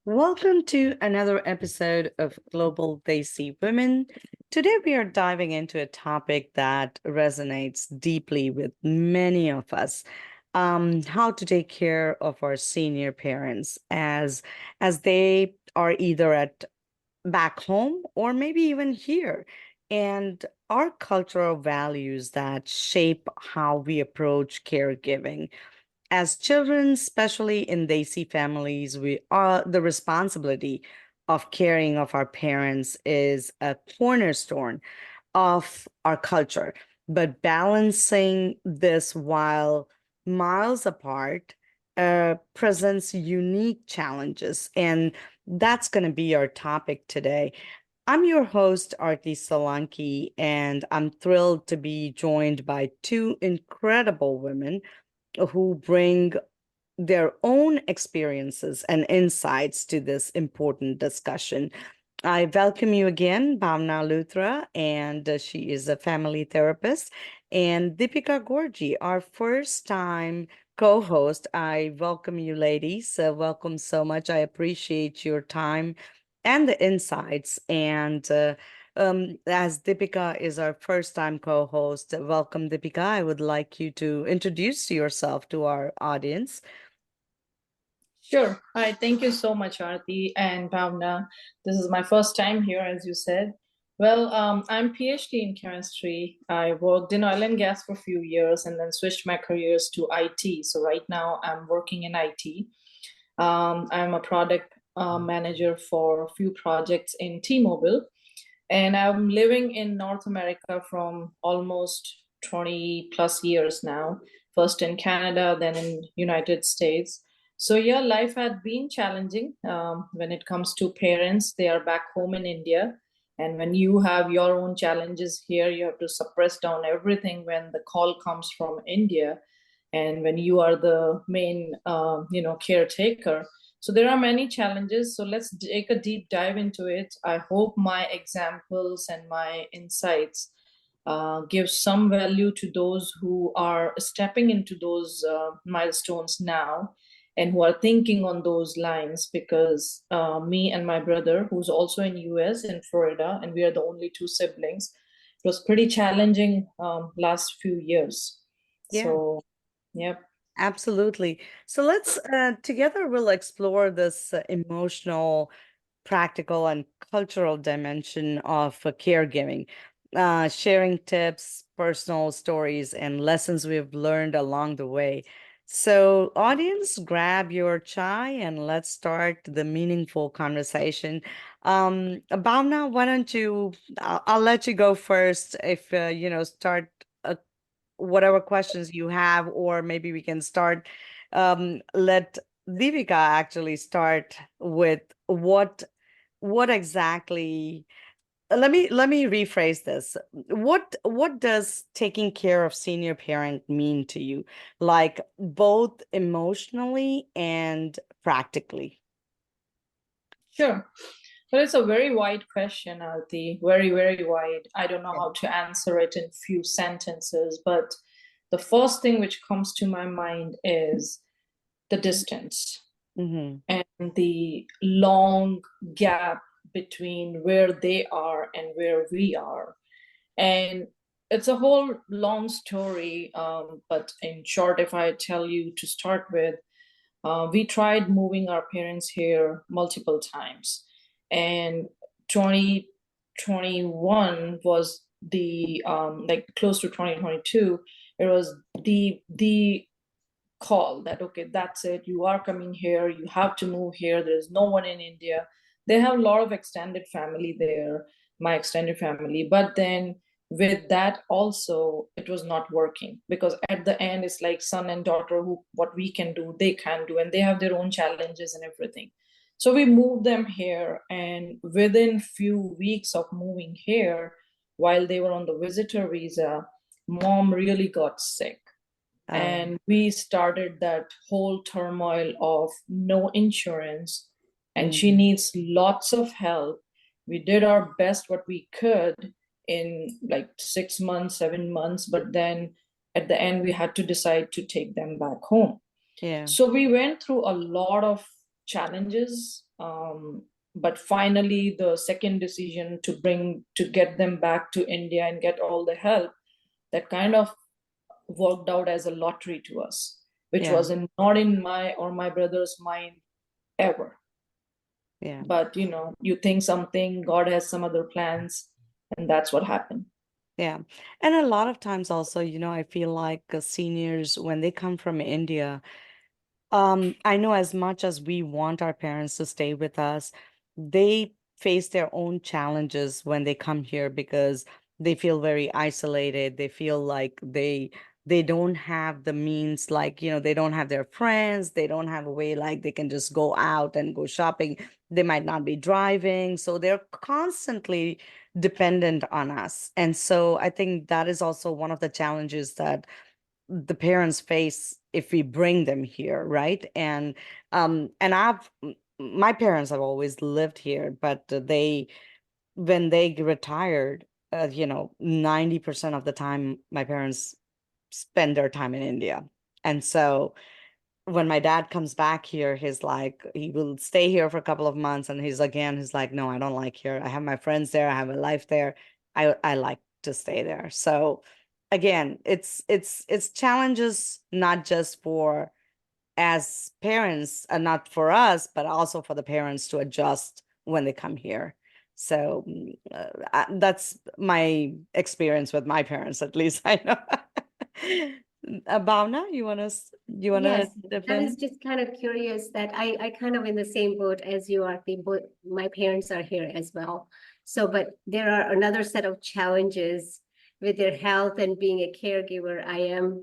Welcome to another episode of Global Desi Women. Today, we are diving into a topic that resonates deeply with many of us. How to take care of our senior parents as they are either at back home or maybe even here, and our cultural values that shape how we approach caregiving. As children, especially in Desi families, we are the responsibility of caring of our parents is a cornerstone of our culture. But balancing this while miles apart presents unique challenges. And that's going to be our topic today. I'm your host, Arti Solanki, and I'm thrilled to be joined by two incredible women who bring their own experiences and insights to this important discussion. I welcome you again, Bhavna Luthra, and she is a family therapist, and Deepika Gorji, our first time co-host. I welcome you, ladies. Welcome so much. I appreciate your time and the insights. And as Deepika is our first time co-host, welcome, Deepika. I would like you to introduce yourself to our audience. Sure. Hi, thank you so much, Arti and Bhavna. This is my first time here, as you said. Well, I'm PhD in chemistry. I worked in oil and gas for a few years and then switched my careers to IT. So right now I'm working in IT. I'm a product manager for a few projects in T-Mobile, and I'm living in North America from almost 20 plus years now, first in Canada, then in United States. So yeah, life had been challenging when it comes to parents. They are back home in India. And when you have your own challenges here, you have to suppress down everything when the call comes from India. And when you are the main, caretaker. So there are many challenges. So let's take a deep dive into it. I hope my examples and my insights give some value to those who are stepping into those milestones now and who are thinking on those lines, because me and my brother, who's also in US in Florida, and we are the only two siblings, it was pretty challenging last few years. Yeah. So, yep. Absolutely. So let's together we'll explore this emotional, practical, and cultural dimension of caregiving, sharing tips, personal stories, and lessons we've learned along the way. So, audience, grab your chai and let's start the meaningful conversation. Bhavna, why don't you? I'll let you go first. If start whatever questions you have, or maybe we can start. Let Divika actually start with what exactly. Let me rephrase this. What does taking care of senior parent mean to you, like both emotionally and practically? Sure. Well, it's a very wide question, Arti. Very, very wide. I don't know how to answer it in few sentences, but the first thing which comes to my mind is the distance Mm-hmm. and the long gap between where they are and where we are. And it's a whole long story, but in short, if I tell you to start with, we tried moving our parents here multiple times. And 2021 was the like close to 2022, it was the call that, okay, that's it, you are coming here, you have to move here, there's no one in India. They have a lot of extended family there, my extended family, but then with that also it was not working, because at the end it's like son and daughter, who what we can do they can do, and they have their own challenges and everything. So we moved them here, and within few weeks of moving here, while they were on the visitor visa, mom really got sick. Oh, And we started that whole turmoil of no insurance, and she mm, needs lots of help. We did our best what we could in like 6 months, 7 months, but then at the end we had to decide to take them back home. yeah. So we went through a lot of challenges. But finally, the second decision to get them back to India and get all the help, that kind of worked out as a lottery to us, which Yeah. was not in my or my brother's mind ever. Yeah. But you think something, God has some other plans, and that's what happened. Yeah. And a lot of times also, I feel like seniors, when they come from India, I know as much as we want our parents to stay with us, they face their own challenges when they come here because they feel very isolated. They feel like they don't have the means, like, they don't have their friends, they don't have a way like they can just go out and go shopping. They might not be driving, so they're constantly dependent on us. And so I think that is also one of the challenges that the parents face if we bring them here, right? And my parents have always lived here, but they when they retired, 90% of the time my parents spend their time in India. And so when my dad comes back here, he's like, he will stay here for a couple of months, and he's like, no, I don't like here. I have my friends there. I have a life there. I like to stay there. So again, it's challenges, not just for as parents, and not for us, but also for the parents to adjust when they come here. So that's my experience with my parents, at least I know. Bhavna, you wanna Yes, dip I was in? just kind of curious that I kind of in the same boat as you are. Both my parents are here as well. So, but there are another set of challenges with their health and being a caregiver. I am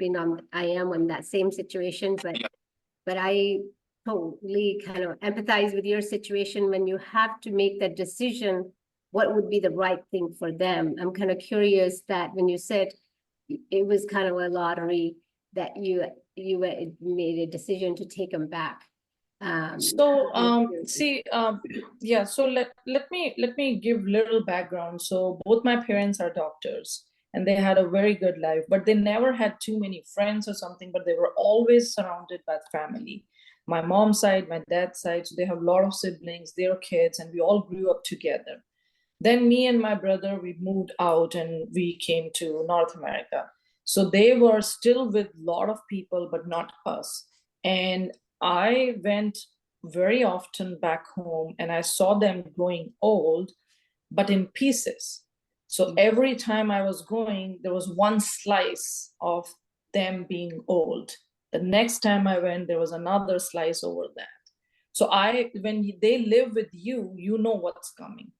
on that same situation, but I totally kind of empathize with your situation when you have to make that decision, what would be the right thing for them. I'm kind of curious that when you said it was kind of a lottery that you made a decision to take them back. So see, yeah, so let me give little background. So both my parents are doctors, and they had a very good life, but they never had too many friends or something, but they were always surrounded by family. My mom's side, my dad's side, so they have a lot of siblings, their kids, and we all grew up together. Then me and my brother, we moved out and we came to North America. So they were still with a lot of people, but not us. And I went very often back home and I saw them growing old, but in pieces. So every time I was going, there was one slice of them being old. The next time I went, there was another slice over that. So when they live with you, you know what's coming.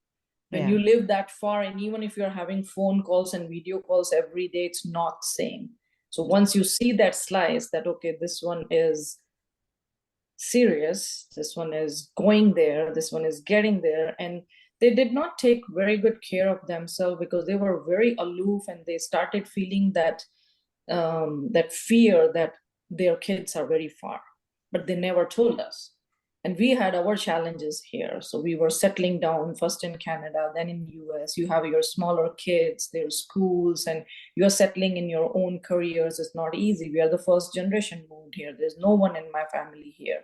When Yeah. you live that far, and even if you're having phone calls and video calls every day, it's not same. So once you see that slice, that okay, this one is serious, this one is going there, this one is getting there, and they did not take very good care of themselves because they were very aloof, and they started feeling that fear that their kids are very far, but they never told us. And we had our challenges here. So we were settling down first in Canada, then in US. You have your smaller kids, their schools, and you're settling in your own careers. It's not easy. We are the first generation moved here. There's no one in my family here.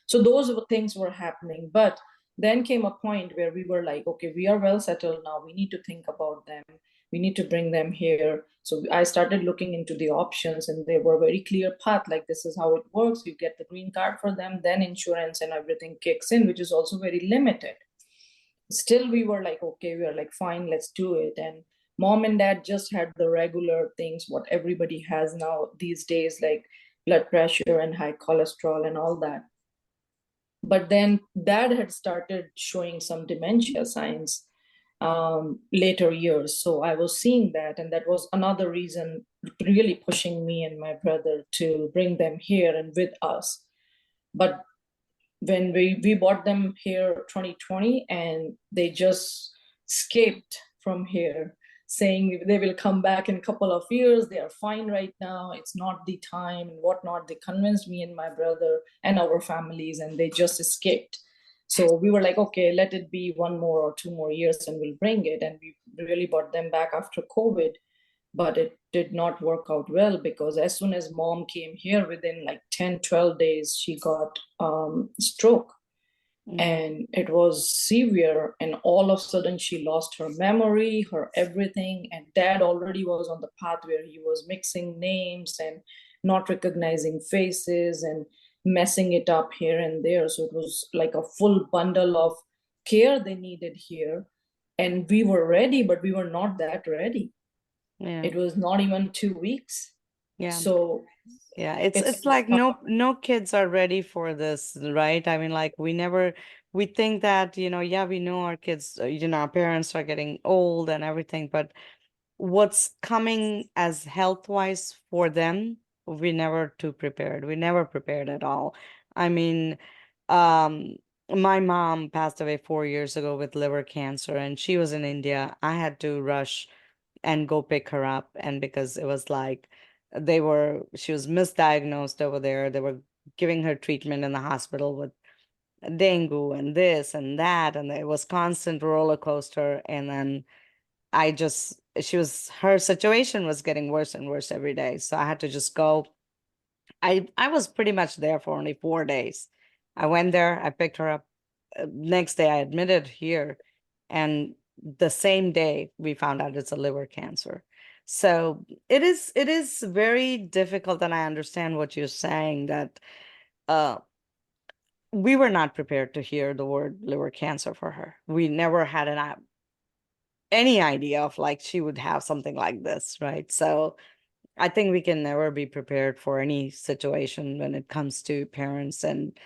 So those things were happening. But then came a point where we were like, okay, we are well settled now. We need to think about them. We need to bring them here. So I started looking into the options, and they were very clear path, like this is how it works. You get the green card for them, then insurance and everything kicks in, which is also very limited. Still we were like, okay, we are like, fine, let's do it. And mom and dad just had the regular things what everybody has now these days, like blood pressure and high cholesterol and all that. But then dad had started showing some dementia signs later years. So I was seeing that, and that was another reason really pushing me and my brother to bring them here and with us. But when we bought them here 2020, and they just escaped from here, saying they will come back in a couple of years, they are fine right now, it's not the time and whatnot. They convinced me and my brother and our families, and they just escaped. So we were like, okay, let it be 1 more or 2 more years and we'll bring it. And we really brought them back after COVID. But it did not work out well, because as soon as mom came here, within like 10, 12 days, she got stroke. and it was severe, and all of a sudden she lost her memory, her everything, and dad already was on the path where he was mixing names and not recognizing faces and messing it up here and there. So it was like a full bundle of care they needed here, and we were ready, but we were not that ready. Yeah. It was not even 2 weeks. Yeah. So yeah, it's like no kids are ready for this, right? I mean, like we think that, yeah, we know our kids, our parents are getting old and everything, but what's coming as health-wise for them, we never too prepared. We never prepared at all. I mean, um, my mom passed away 4 years ago with liver cancer, and she was in India. I had to rush and go pick her up. And because it was like she was misdiagnosed over there. They were giving her treatment in the hospital with dengue and this and that. And it was constant roller coaster. And then her situation was getting worse and worse every day. So I had to just go. I was pretty much there for only 4 days. I went there, I picked her up. Next day I admitted here. And the same day we found out it's a liver cancer. So it is very difficult, and I understand what you're saying, that uh we were not prepared to hear the word liver cancer for her. We never had any idea of like she would have something like this, right? So I think we can never be prepared for any situation when it comes to parents, and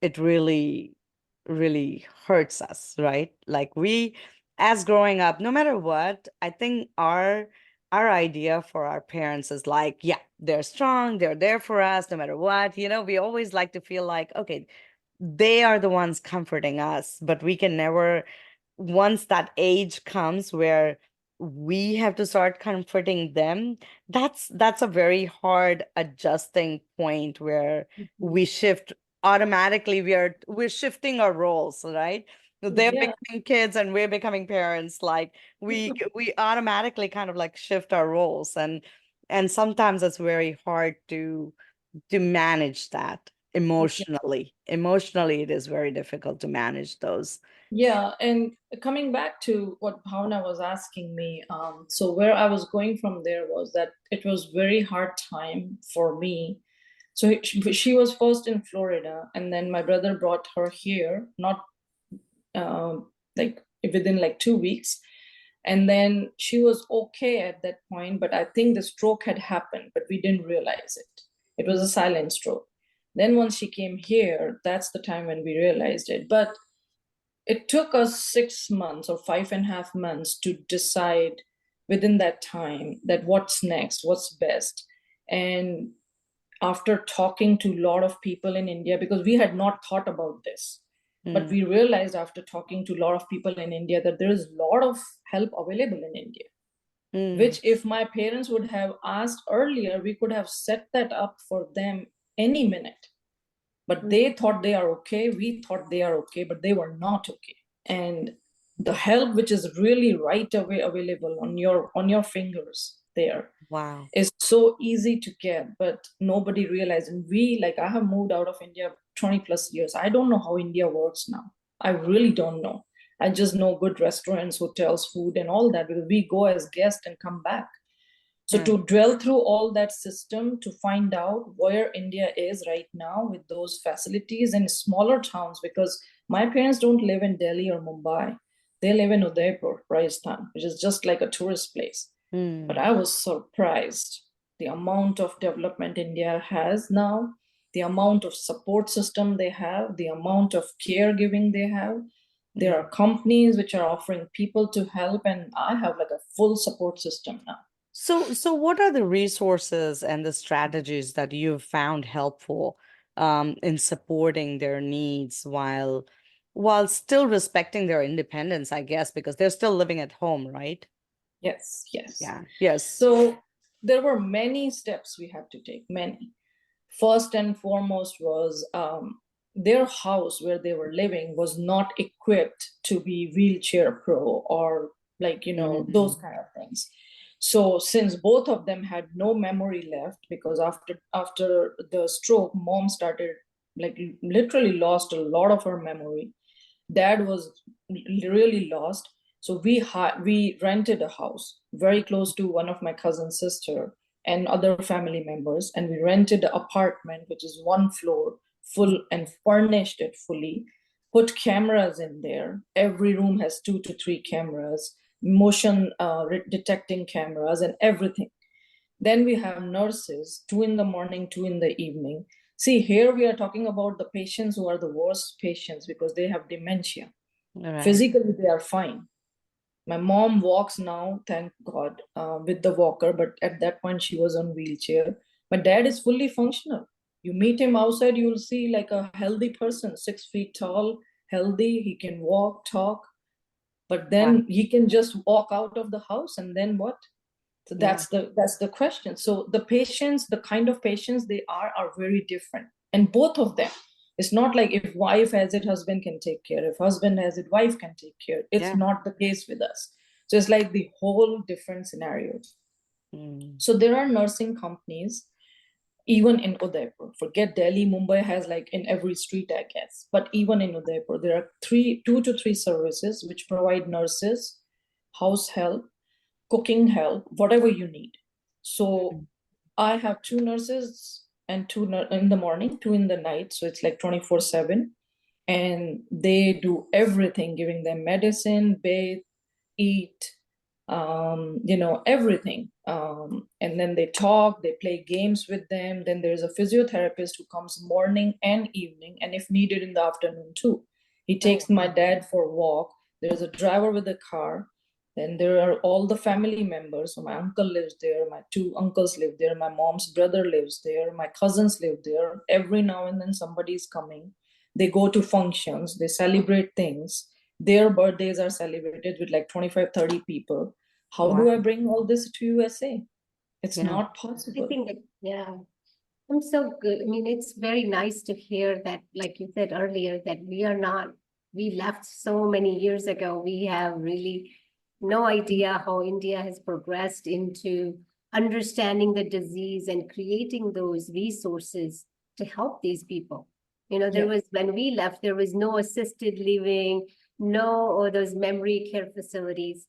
it really, really hurts us, right? Like as growing up, no matter what, I think our idea for our parents is like, yeah, they're strong, they're there for us no matter what. We always like to feel like, okay, they are the ones comforting us, but we can never, once that age comes where we have to start comforting them, that's a very hard adjusting point where we shift automatically. We're shifting our roles, right? They're yeah. becoming kids and we're becoming parents. Like we automatically kind of like shift our roles, and sometimes it's very hard to manage that emotionally. It is very difficult to manage those. Yeah, and coming back to what Bhavna was asking me, so where I was going from there was that it was very hard time for me. So she was first in Florida, and then my brother brought her here, not like within like 2 weeks. And then she was okay at that point, but I think the stroke had happened, but we didn't realize it. It was a silent stroke. Then once she came here, that's the time when we realized it. But it took us 6 months or 5.5 months to decide within that time that what's next, what's best. And after talking to a lot of people in India, because we had not thought about this, but we realized after talking to a lot of people in India that there is a lot of help available in India, which if my parents would have asked earlier, we could have set that up for them any minute. But they thought they are okay, we thought they are okay, but they were not okay. And the help which is really right away available on your fingers there, Wow. is so easy to get, but nobody realized. And I have moved out of India 20 plus years. I don't know how India works now. I really don't know. I just know good restaurants, hotels, food, and all that, because we go as guests and come back. So to dwell through all that system to find out where India is right now with those facilities in smaller towns, because my parents don't live in Delhi or Mumbai. They live in Udaipur, Rajasthan, which is just like a tourist place. But I was surprised the amount of development India has now, the amount of support system they have, the amount of caregiving they have. There are companies which are offering people to help, and I have like a full support system now. So what are the resources and the strategies that you've found helpful in supporting their needs while still respecting their independence, I guess, because they're still living at home, right? Yes, yes. Yeah. Yes. So there were many steps we had to take, many. First and foremost was their house where they were living was not equipped to be wheelchair pro or those kind of things. So since both of them had no memory left, because after the stroke, mom started like literally lost a lot of her memory. Dad was really lost. So we rented a house very close to one of my cousin's sister and other family members, and we rented an apartment which is one floor full and furnished it fully, put cameras in there. Every room has 2 to 3 cameras, motion detecting cameras and everything. Then we have nurses, 2 in the morning, 2 in the evening. See, here we are talking about the patients who are the worst patients because they have dementia. Right. Physically, they are fine. My mom walks now, thank God, with the walker, but at that point she was on wheelchair. My dad is fully functional. You meet him outside, you'll see like a healthy person, 6 feet tall, healthy. He can walk, talk, but then he can just walk out of the house, and then what? So Yeah. that's the question. So the patients, the kind of patients they are very different, and both of them. It's not like if wife has it, husband can take care. If husband has it, wife can take care. It's Yeah. not the case with us. So it's like the whole different scenarios. Mm. So there are nursing companies, even in Udaipur. Forget Delhi, Mumbai has like in every street, I guess. But even in Udaipur, there are 2 to 3 services which provide nurses, house help, cooking help, whatever you need. So I have 2 nurses and in the morning, 2 in the night. So it's like 24/7. And they do everything, giving them medicine, bathe, eat, everything. And then they talk, they play games with them. Then there's a physiotherapist who comes morning and evening, and if needed in the afternoon too. He takes my dad for a walk. There's a driver with a car. Then there are all the family members. So my uncle lives there, my 2 uncles live there, my mom's brother lives there, my cousins live there. Every now and then somebody's coming. They go to functions, they celebrate things. Their birthdays are celebrated with like 25, 30 people. How do I Wow. bring all this to USA? It's Yeah. not I possible. think that, yeah, I'm so good. I mean, it's very nice to hear that, like you said earlier, that we left so many years ago. We have really no idea how India has progressed into understanding the disease and creating those resources to help these people. Yeah. When we left, there was no assisted living, no, or those memory care facilities.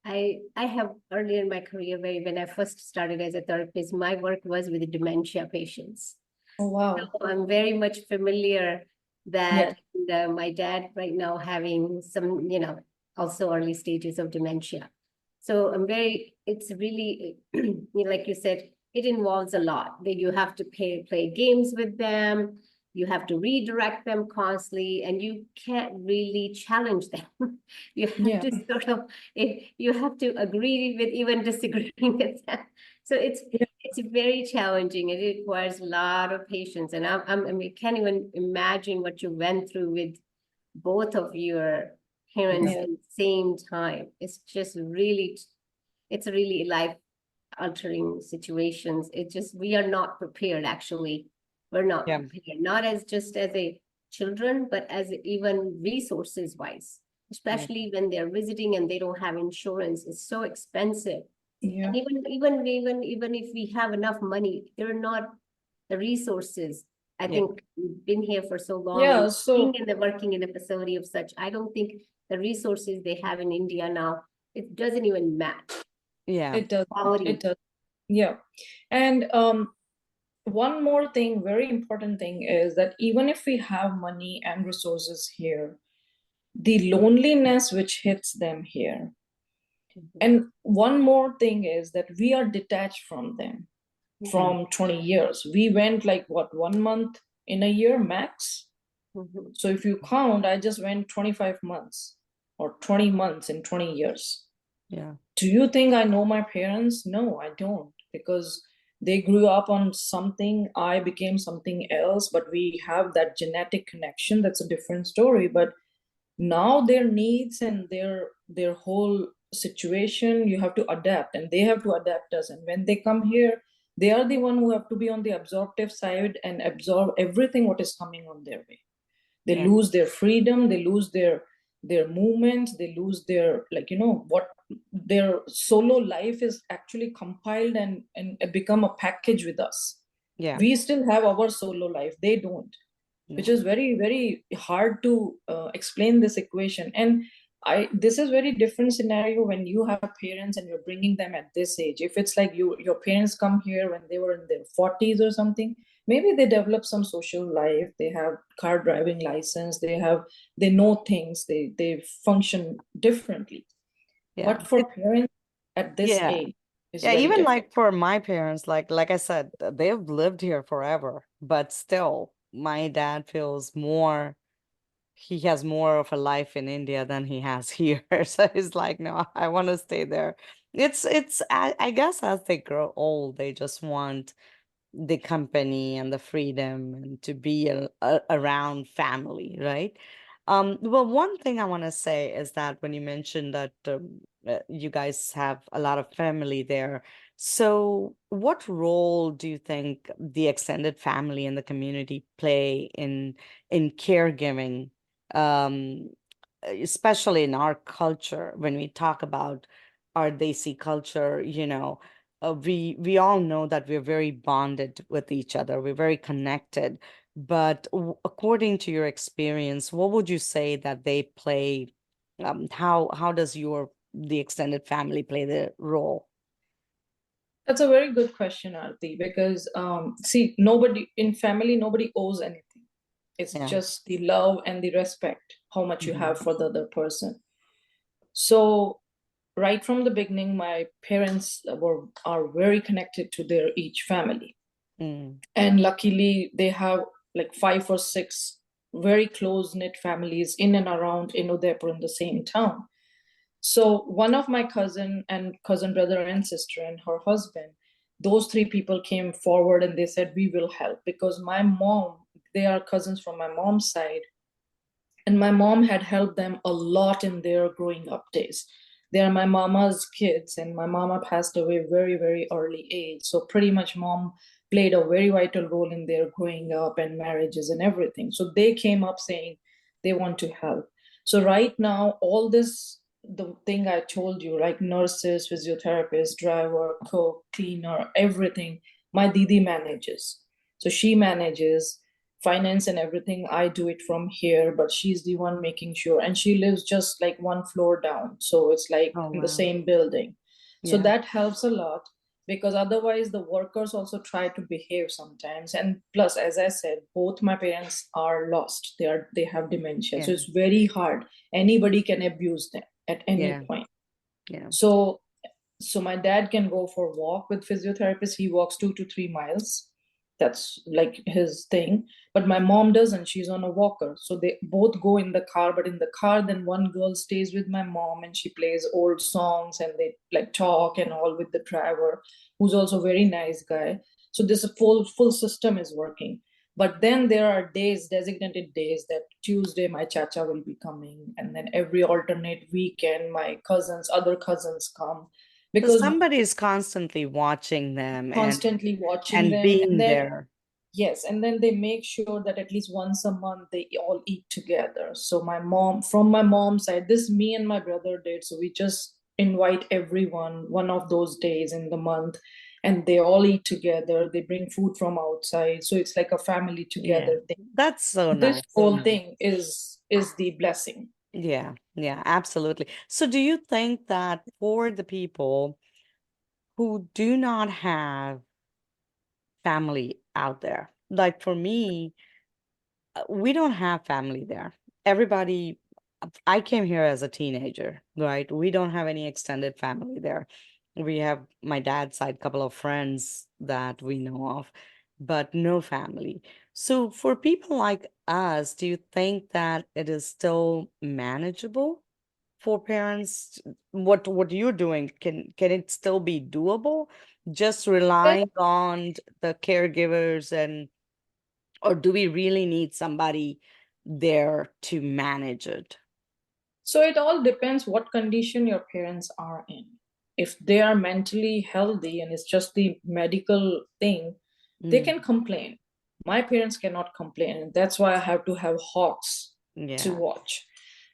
I have earlier in my career, when I first started as a therapist, my work was with dementia patients. Oh, wow. So I'm very much familiar Yeah. that my dad right now having some, also early stages of dementia. So it's really, like you said, it involves a lot that you have to play games with them. You have to redirect them constantly, and you can't really challenge them. You have Yeah. to you have to agree with, even disagreeing with them. So it's very challenging. It requires a lot of patience, and I mean, can't even imagine what you went through with both of your parents Yeah. at the same time. It's really life altering situations. We are not prepared, actually. We're not Yeah. prepared, not as just as a children, but as even resources wise, Yeah. especially when they're visiting and they don't have insurance. It's so expensive. Yeah. And even if we have enough money, there are not the resources. I Yeah. think we've been here for so long Yeah. and So working in a facility of such, I don't think the resources they have in India now, it doesn't even match Yeah. it does. quality. It does. Yeah. And one more thing, very important thing is that even if we have money and resources here, the loneliness which hits them here. And one more thing is that we are detached from them from 20 years. We went like what, 1 month in a year max? Mhm. So if you count, I just went 25 months or 20 months in 20 years. Yeah. Do you think I know my parents? No, I don't, because they grew up on something. I became something else, but we have that genetic connection. That's a different story. But now their needs and their whole situation, you have to adapt, and they have to adapt us. And when they come here, they are the one who have to be on the absorptive side and absorb everything what is coming on their way. They Yeah. lose their freedom, they lose their movement, they lose their, like, what their solo life is actually compiled and become a package with us. Yeah. We still have our solo life, they don't. which is very, very hard to explain this equation. And this is very different scenario when you have parents and you're bringing them at this age. If it's like your parents come here when they were in their 40s or something, maybe they develop some social life, they have car driving license, they know things, they function differently. Yeah. But for parents at this Yeah. age, it's Yeah, very even different. like for my parents, like I said, they've lived here forever, but still, my dad feels more, he has more of a life in India than he has here. So he's like, no, I want to stay there. I guess as they grow old, they just want the company and the freedom and to be around family, right? Well, one thing I want to say is that when you mentioned that you guys have a lot of family there, so what role do you think the extended family and the community play in caregiving, um, especially in our culture when we talk about our Desi culture, we all know that we're very bonded with each other. We're very connected. But according to your experience, what would you say that they play? How does the extended family play the role? That's a very good question, Arti, because see, nobody in family, nobody owes anything. It's Yeah. just the love and the respect, how much you Mhm. have for the other person. So right from the beginning, my parents are very connected to their each family. Mm. And luckily they have like 5 or 6 very close knit families in and around in Udaipur in the same town. So one of my cousin brother and sister and her husband, those 3 people came forward and they said we will help because my mom, they are cousins from my mom's side, and my mom had helped them a lot in their growing up days. They are my mama's kids, and my mama passed away very, very early age. So pretty much mom played a very vital role in their growing up and marriages and everything. So they came up saying they want to help. So right now, all this, the thing I told you, like nurses, physiotherapists, driver, cook, cleaner, everything, my Didi manages. So she manages finance and everything. I do it from here, but she's the one making sure, and she lives just like one floor down, so it's like Oh, in the wow. same building. So Yeah. that helps a lot, because otherwise the workers also try to behave sometimes. And plus, as I said, both my parents are lost, they have dementia, so Yeah. it's very hard. Anybody can abuse them at any Yeah. point. Yeah. So my dad can go for a walk with physiotherapist. He walks 2 to 3 miles. That's like his thing. But my mom doesn't. She's on a walker. So they both go in the car. But in the car, then one girl stays with my mom and she plays old songs and they like talk and all with the driver, who's also a very nice guy. So this full system is working. But then there are days, designated days, that Tuesday my chacha will be coming, and then every alternate weekend my other cousins come, So because somebody is constantly watching them constantly watching and them. And being then there. yes, and then they make sure that at least once a month they all eat together. So my mom, from my mom's side, this me and my brother did, so we just invite everyone one of those days in the month, and they all eat together, they bring food from outside, so it's like a family Yeah. together thing. That's so This nice. whole thing is the blessing. Yeah, yeah, absolutely. So do you think that for the people who do not have family out there, like for me, we don't have family there. Everybody, I came here as a teenager, right? We don't have any extended family there. We have my dad's side, couple of friends that we know of, but no family. So for people like us, do you think that it is still manageable for parents? What you're doing, can it still be doable? Just relying on the caregivers, and or do we really need somebody there to manage it? So it all depends what condition your parents are in. If they are mentally healthy and it's just the medical thing, they Mm, can complain. My parents cannot complain, and that's why I have to have hawks to yeah, watch.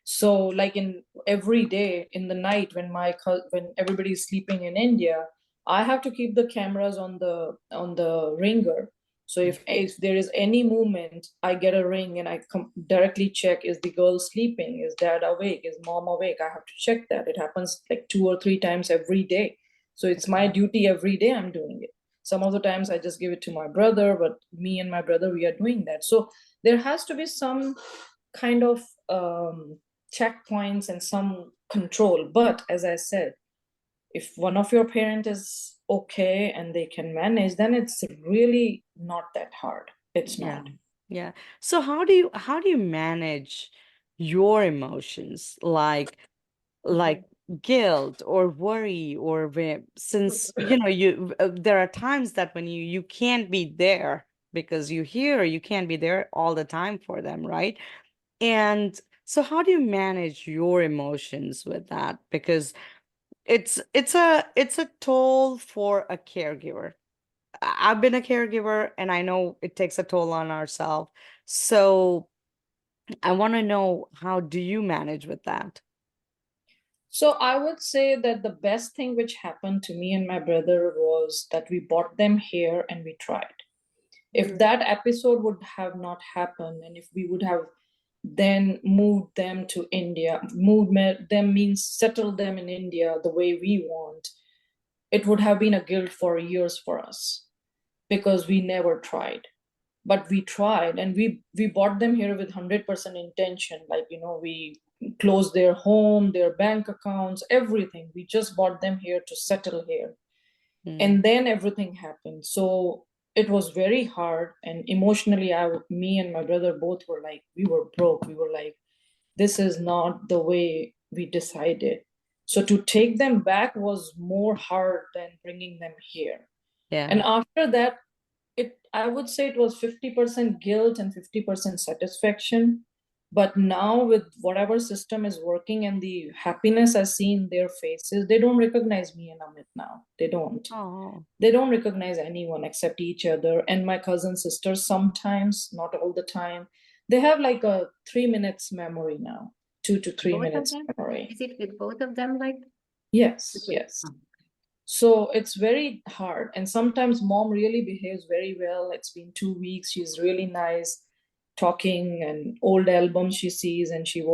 So, like in every day in the night when when everybody's sleeping in India, I have to keep the cameras on the ringer, So if there is any movement, I get a ring and I directly check, is the girl sleeping? Is dad awake? Is mom awake? I have to check that. It happens like 2 or 3 times every day. So it's my duty every day. I'm doing it. Some of the times I just give it to my brother, but me and my brother, we are doing that. So there has to be some kind of checkpoints and some control. But as I said, if one of your parent is okay and they can manage, then it's really not that hard. It's Yeah. not. Yeah. So how do you manage your emotions like guilt or worry or since there are times that when you can't be there because you can't be there all the time for them, right? And so how do you manage your emotions with that? Because it's a toll for a caregiver. I've been a caregiver and I know it takes a toll on ourselves. So I want to know, how do you manage with that? So I would say that the best thing which happened to me and my brother was that we brought them here and we tried. If that episode would have not happened, and if we would have then moved them to India, them means settle them in India the way we want, it would have been a guilt for years for us because we never tried. But we tried, and we bought them here with 100% intention. Like, we closed their home, their bank accounts, everything. We just bought them here to settle here. And then everything happened. So it was very hard, and emotionally, me and my brother both were like, we were broke. We were like, this is not the way we decided. So to take them back was more hard than bringing them here. Yeah. And after that, I would say it was 50% guilt and 50% satisfaction. But now with whatever system is working and the happiness I see in their faces, they don't recognize me and Amit now. They don't. Oh, They don't recognize anyone except each other and my cousin sisters sometimes, not all the time. They have like a 3 minutes memory now, 2 to 3 Both of minutes them? memory. Is it with both of them like? Yes, Okay. yes. So it's very hard. And sometimes mom really behaves very well. It's been 2 weeks. She's really nice, talking, and old albums she sees, and she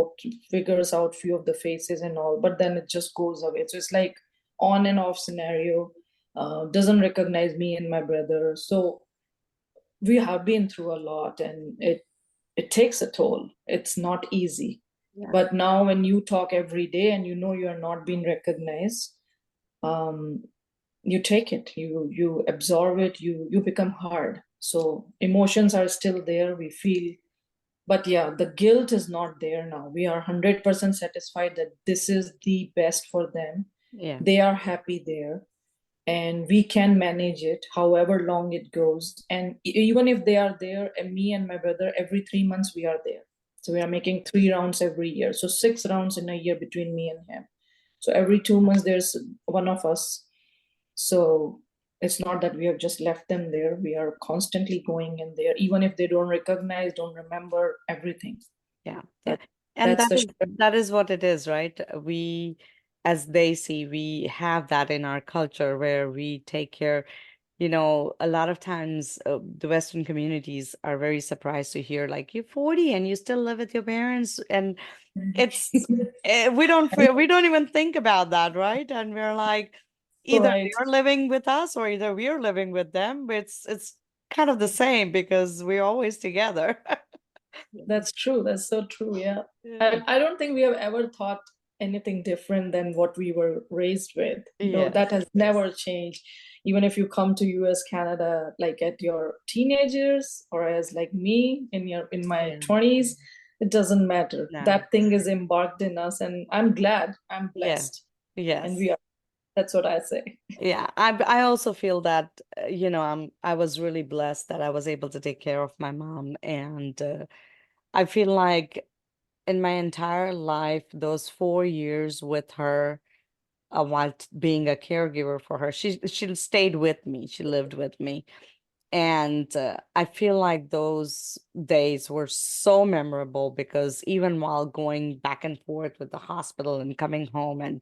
figures out few of the faces and all. But then it just goes away. So it's like on and off scenario. Doesn't recognize me and my brother. So we have been through a lot, and it takes a toll. It's not easy. Yeah. But now when you talk every day and you know you're not being recognized, you take it, you absorb it, you become hard. So emotions are still there, we feel, but yeah, the guilt is not there now. We are 100% satisfied that this is the best for them. yeah. They are happy there, and we can manage it however long it goes. And even if they are there, and me and my brother, every 3 months we are there. So we are making 3 rounds every year, so 6 rounds in a year between me and him. So every 2 months there's one of us. So it's not that we have just left them there. We are constantly going in there, even if they don't recognize, don't remember everything. Yeah. That, And that's the that is what it is, right? We, as they see, we have that in our culture where we take care. A lot of times the Western communities are very surprised to hear, like, you're 40 and you still live with your parents. And it's, we don't even think about that, right? And we're like, either right. they're living with us or either we're living with them. It's kind of the same because we're always together. That's true. That's so true. Yeah. Yeah. I don't think we have ever thought anything different than what we were raised with. No, Yes. that has never changed. Even if you come to US, Canada, like at your teenagers, or as like me in my Yeah. 20s, it doesn't matter. No. That thing is embarked in us, and I'm glad. I'm Yeah. blessed. And Yes. we are. That's what I say. Yeah, I also feel that I was really blessed that I was able to take care of my mom, and I feel like in my entire life, those 4 years with her, while being a caregiver for her, she stayed with me. She lived with me, and I feel like those days were so memorable because even while going back and forth with the hospital and coming home and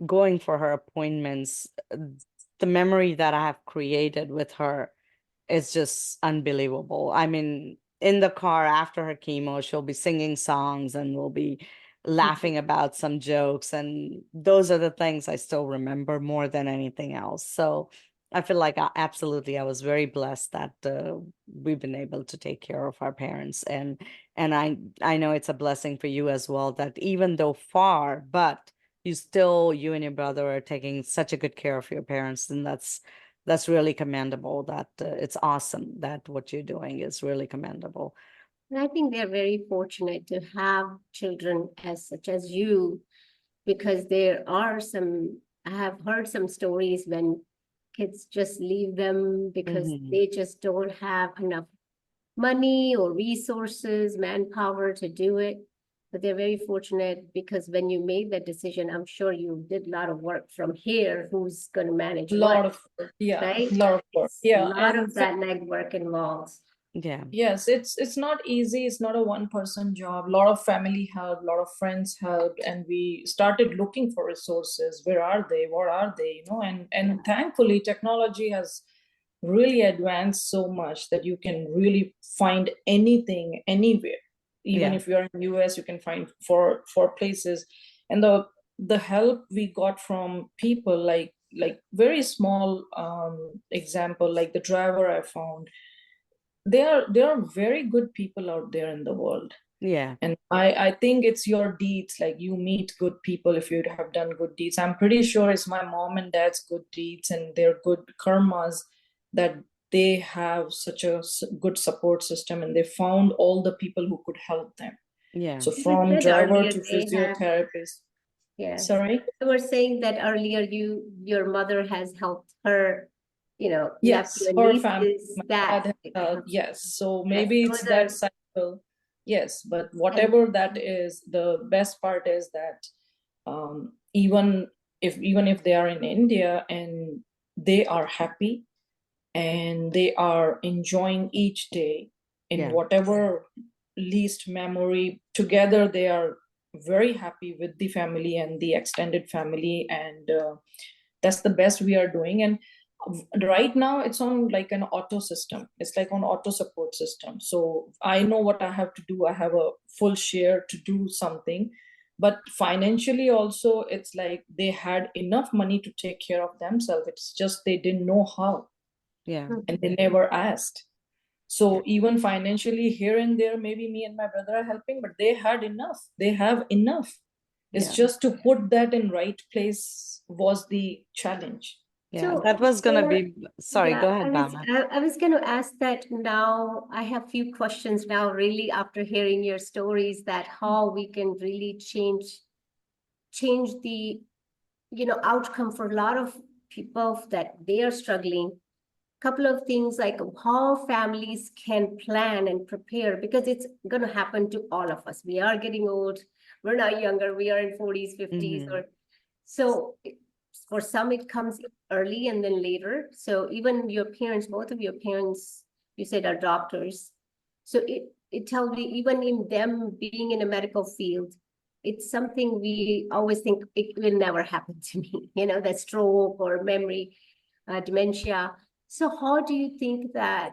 going for her appointments, the memory that I have created with her it's just unbelievable. I mean, in the car after her chemo, she'll be singing songs and we'll be laughing about some jokes. And those are the things I still remember more than anything else. So I feel like absolutely I was very blessed that we've been able to take care of our parents. And I know it's a blessing for you as well that even though far, but you and your brother are taking such a good care of your parents, and that's really commendable. That it's awesome that what you're doing is really commendable. And I think they're very fortunate to have children as such as you, because there are some, I have heard some stories when kids just leave them because Mhm. they just don't have enough money or resources, manpower to do it. But they're very fortunate because when you made that decision, I'm sure you did a lot of work from here. Who's going to manage A what, lot of work, yeah, right? a lot of work, It's a yeah. lot And of that legwork involved. Yeah. yes, it's not easy. It's not a one-person job. A lot of family help, a lot of friends helped, and we started looking for resources. Where are they? What are they? You know, and thankfully, technology has really advanced so much that you can really find anything anywhere. Even Yeah. if you're in US, you can find for places. And the help we got from people, like very small example, like the driver I found, there are very good people out there in the world. Yeah. And I think it's your deeds, like you meet good people if you have done good deeds. I'm pretty sure it's my mom and dad's good deeds and their good karmas that they have such a good support system, and they found all the people who could help them. Yeah. So You from said driver earlier to they have, physiotherapist. yes. Sorry. You were saying that earlier your mother has helped her, nephew Yes, and her family, nieces my that. dad, yes. So Yes, maybe those it's that are, cycle. Yes, but and whatever that is, the best part is that even if they are in India and they are happy and they are enjoying each day in Yeah. whatever least memory together, they are very happy with the family and the extended family, and that's the best we are doing. And right now it's on like an auto system, it's like on auto support system, so I know what I have to do. I have a full share to do something, but financially also it's like they had enough money to take care of themselves, it's just they didn't know how Yeah. and they never asked. Yeah. So even financially here and there, maybe me and my brother are helping, but they had enough, they have enough. It's Yeah. just to put that in right place was the challenge. Yeah. so That was gonna for, be, sorry, yeah, go ahead, Bhavna. I was going to ask that now. I have few questions now, really, after hearing your stories, that how we can really change the, outcome for a lot of people that they are struggling. Couple of things like how families can plan and prepare, because it's going to happen to all of us. We are getting old. We're not younger. We are in 40s, 50s, Mhm. or so for some it comes early and then later. So even your parents, both of your parents, you said are doctors. So it tells me even in them being in a medical field, it's something we always think it will never happen to me, that stroke or memory, dementia. So how do you think that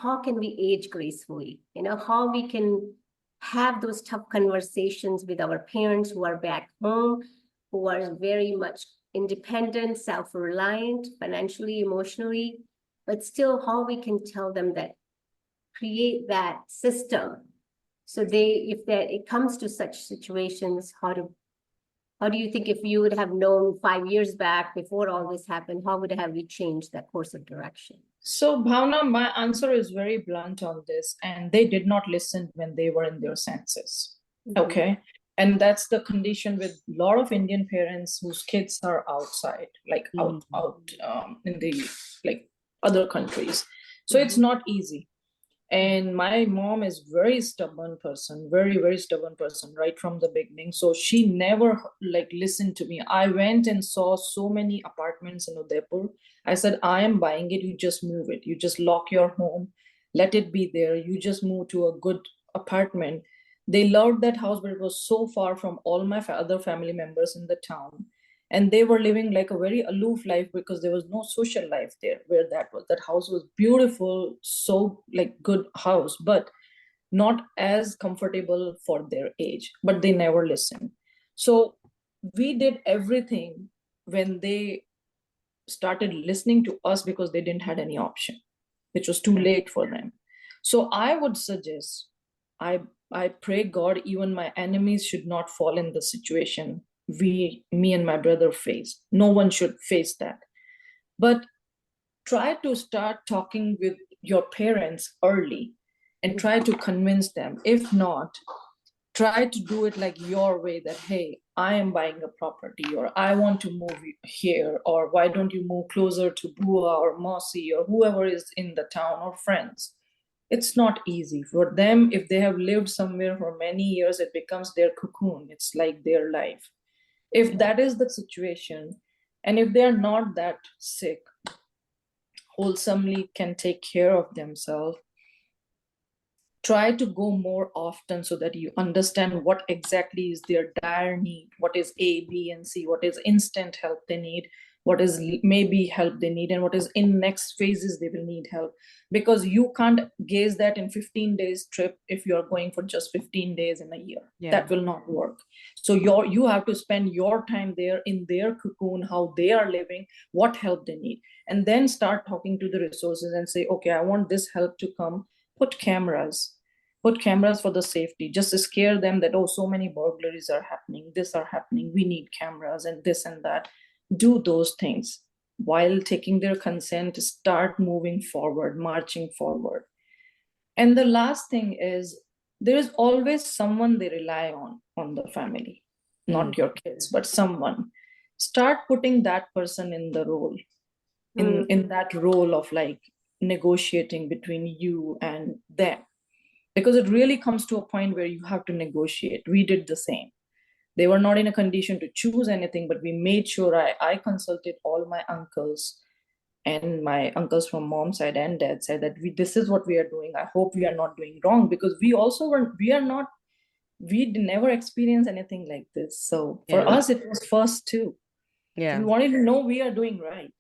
how can we age gracefully? How we can have those tough conversations with our parents who are back home, who are very much independent, self-reliant, financially, emotionally, but still how we can tell them that, create that system. So if it comes to such situations, how do you think, if you would have known 5 years back before all this happened, how would have you changed that course of direction? So, Bhavna, my answer is very blunt on this, and they did not listen when they were in their senses. Mhm. Okay. And that's the condition with a lot of Indian parents whose kids are outside, like out, Mhm. out in the like other countries. So it's Mhm. not easy. And my mom is very stubborn person, very very stubborn person right from the beginning, so she never like listened to me. I went and saw so many apartments in Udaipur. I said, I am buying it, you just move it, you just lock your home, let it be there, you just move to a good apartment. They loved that house, but it was so far from all my other family members in the town. And they were living like a very aloof life because there was no social life there where that was. That house was beautiful, so like good house, but not as comfortable for their age, but they never listened. So we did everything when they started listening to us because they didn't had any option, which was too late for them. So I would suggest, I pray God, even my enemies should not fall in the situation me and my brother faced. No one should face that. But try to start talking with your parents early and try to convince them. If not, try to do it like your way, that hey, I am buying a property, or I want to move here, or why don't you move closer to Bua or Mosi or whoever is in the town, or friends. It's not easy for them. If they have lived somewhere for many years, it becomes their cocoon. It's like their life. If that is the situation, and if they're not that sick, wholesomely can take care of themselves, try to go more often so that you understand what exactly is their dire need, what is A, B, and C, what is instant help they need, what is maybe help they need, and what is in next phases they will need help. Because you can't gaze that in 15 days trip if you're going for just 15 days in a year. That will not work. So you have to spend your time there in their cocoon, how they are living, what help they need, and then start talking to the resources and say, okay, I want this help to come. Put cameras for the safety, just to scare them that, oh, so many burglaries are happening, this are happening, we need cameras and this and that. Do those things while taking their consent to start moving forward, marching forward. And the last thing is, there is always someone they rely on the family, not your kids, but someone. Start putting that person in the role, in that role of like negotiating between you and them, because it really comes to a point where you have to negotiate. We did the same. They were not in a condition to choose anything, but we made sure I consulted all my uncles, and my uncles from mom's side and dad's side, that this is what we are doing. I hope we are not doing wrong, because we never experienced anything like this. So for us, it was first too. So we wanted to know we are doing right.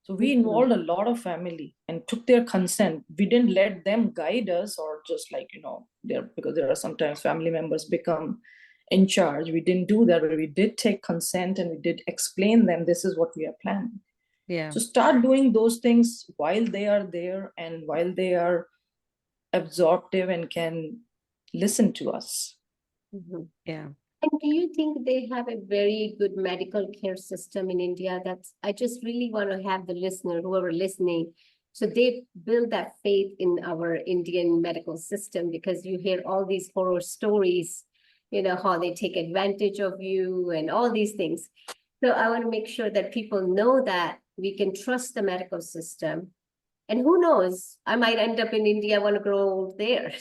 So we involved a lot of family and took their consent. We didn't let them guide us, or just like, because there are sometimes family members become in charge. We didn't do that, but we did take consent and we did explain them, this is what we are planning. So start doing those things while they are there and while they are absorptive and can listen to us. And do you think they have a very good medical care system in India? I just really want to have the listener, whoever listening, so they build that faith in our Indian medical system, because you hear all these horror stories, how they take advantage of you and all these things. So I want to make sure that people know that we can trust the medical system. And who knows, I might end up in India, I want to grow old there.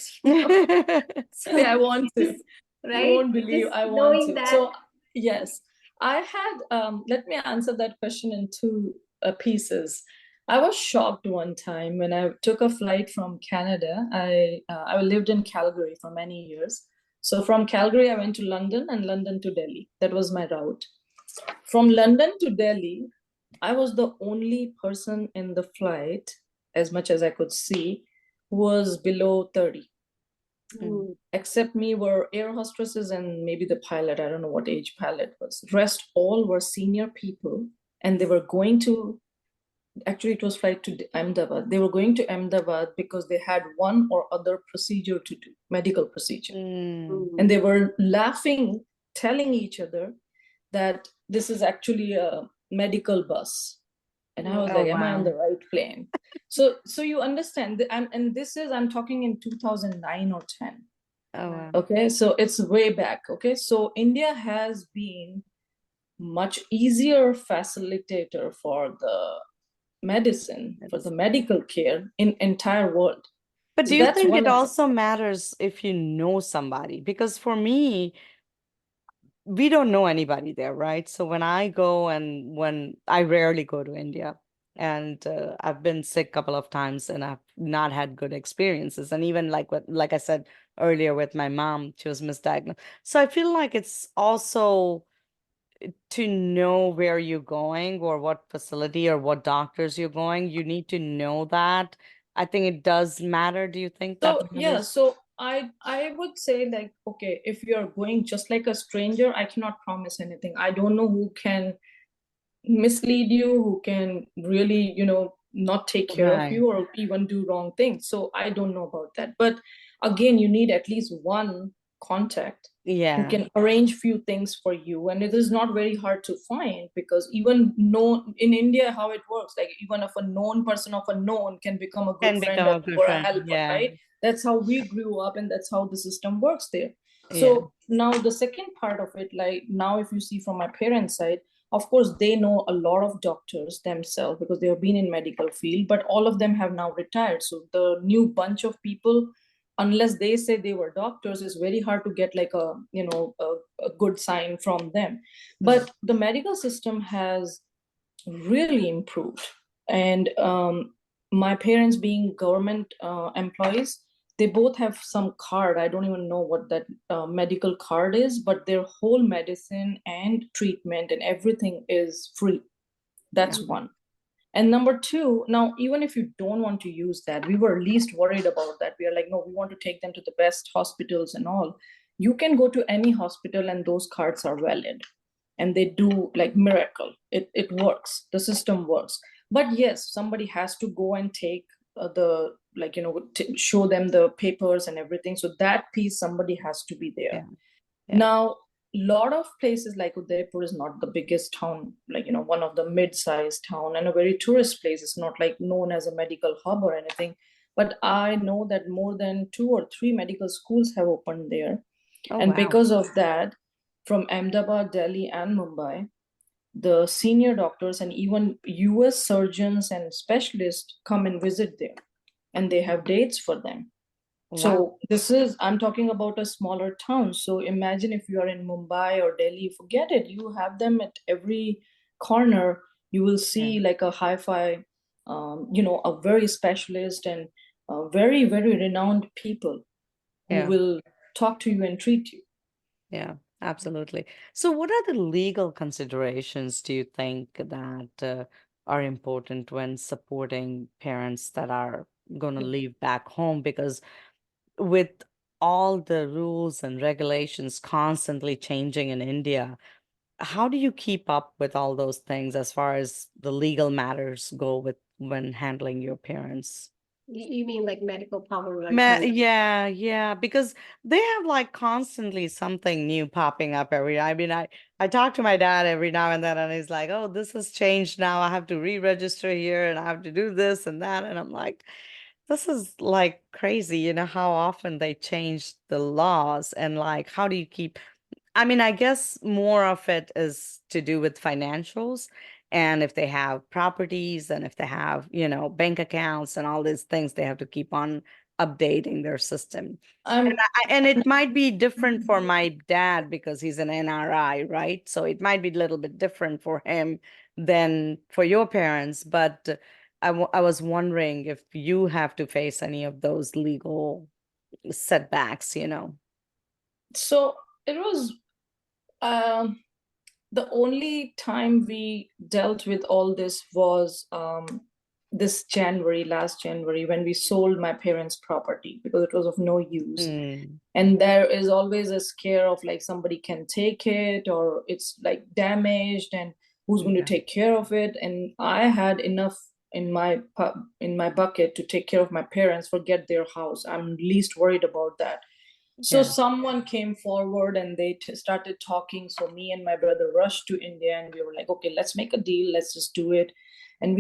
So I want to. Right? You won't believe Just I want knowing to. that. So yes, I had, let me answer that question in two pieces. I was shocked one time when I took a flight from Canada. I lived in Calgary for many years. So from Calgary, I went to London, and London to Delhi. That was my route. From London to Delhi, I was the only person in the flight, as much as I could see, who was below 30. Except me were air hostesses and maybe the pilot. I don't know what age pilot was. Rest all were senior people, and they were going to, actually it was flight to Ahmedabad. They were going to Ahmedabad because they had one or other procedure to do, medical procedure. And they were laughing, telling each other that this is actually a medical bus. And I was like, am I on the right plane? So you understand, and this is, I'm talking in 2009 or 10. Okay, so it's way back. Okay, so India has been much easier facilitator for the medicine, for the medical care in entire world. But So do you that's think one it of also matters if you know somebody? Because for me, we don't know anybody there, right? So when I go, and when I rarely go to India, and I've been sick a couple of times and I've not had good experiences. And even like I said earlier with my mom, she was misdiagnosed. So I feel like it's also to know where you're going or what facility or what doctors you're going, you need to know that. I think it does matter. Do you think that So yeah, matters? so I would say like, okay, if you're going just like a stranger, I cannot promise anything. I don't know who can mislead you, who can really, not take care of Right. you or even do wrong things. So I don't know about that. But again, you need at least one contact who Yeah. can arrange few things for you. And it is not very hard to find, because even known in India, how it works, like even if a known person of a known can become a good Can friend become or, a good or a friend. helper, Yeah. right? That's how we grew up, and that's how the system works there. Yeah. So now the second part of it, like now if you see from my parents' side, of course they know a lot of doctors themselves because they have been in medical field, but all of them have now retired. So the new bunch of people, unless they say they were doctors, it's very hard to get like a good sign from them. Mm. But the medical system has really improved. And my parents being government employees, they both have some card. I don't even know what that medical card is, but their whole medicine and treatment and everything is free. Yeah. That's one. And number two, now even if you don't want to use that, we were least worried about that. We are like, no, we want to take them to the best hospitals and all. You can go to any hospital and those cards are valid, and they do like miracle. It works. The system works. But yes, somebody has to go and take the like show them the papers and everything. So that piece, somebody has to be there. Yeah. Yeah. Now, lot of places like Udaipur is not the biggest town, like one of the mid-sized town and a very tourist place. It's not like known as a medical hub or anything. But I know that more than 2 or 3 medical schools have opened there. Oh, And wow. because of that, from Ahmedabad, Delhi, and Mumbai, the senior doctors and even US surgeons and specialists come and visit there, and they have dates for them. Wow. So I'm talking about a smaller town. So imagine if you are in Mumbai or Delhi, forget it. You have them at every corner. You will Yeah. see like a hi-fi, a very specialist and very, very renowned people who Yeah. will talk to you and treat you. Yeah, absolutely. So, what are the legal considerations do you think that are important when supporting parents that are going to leave back home? Because with all the rules and regulations constantly changing in India, how do you keep up with all those things as far as the legal matters go with when handling your parents? You mean like medical power of attorney? Yeah, yeah, because they have like constantly something new popping up every. I mean, I talk to my dad every now and then, and he's like, "Oh, this has changed now. I have to re-register here, and I have to do this and that." And I'm like, "This is like crazy, how often they change the laws, and like, how do you keep?" I mean, I guess more of it is to do with financials and if they have properties and if they have, bank accounts and all these things, they have to keep on updating their system. And I'm and it might be different for my dad because he's an NRI, right? So it might be a little bit different for him than for your parents. But I was wondering if you have to face any of those legal setbacks. so it was um the only time we dealt with all this was this last January, when we sold my parents' property because it was of no use. Mm, And there is always a scare of like somebody can take it or it's like damaged, and who's going to yeah. take care of it. And I had enough in my bucket to take care of my parents, forget their house. I'm least worried about that. So Yeah. someone came forward and they started talking. So me and my brother rushed to India and we were like, okay, let's make a deal. Let's just do it. And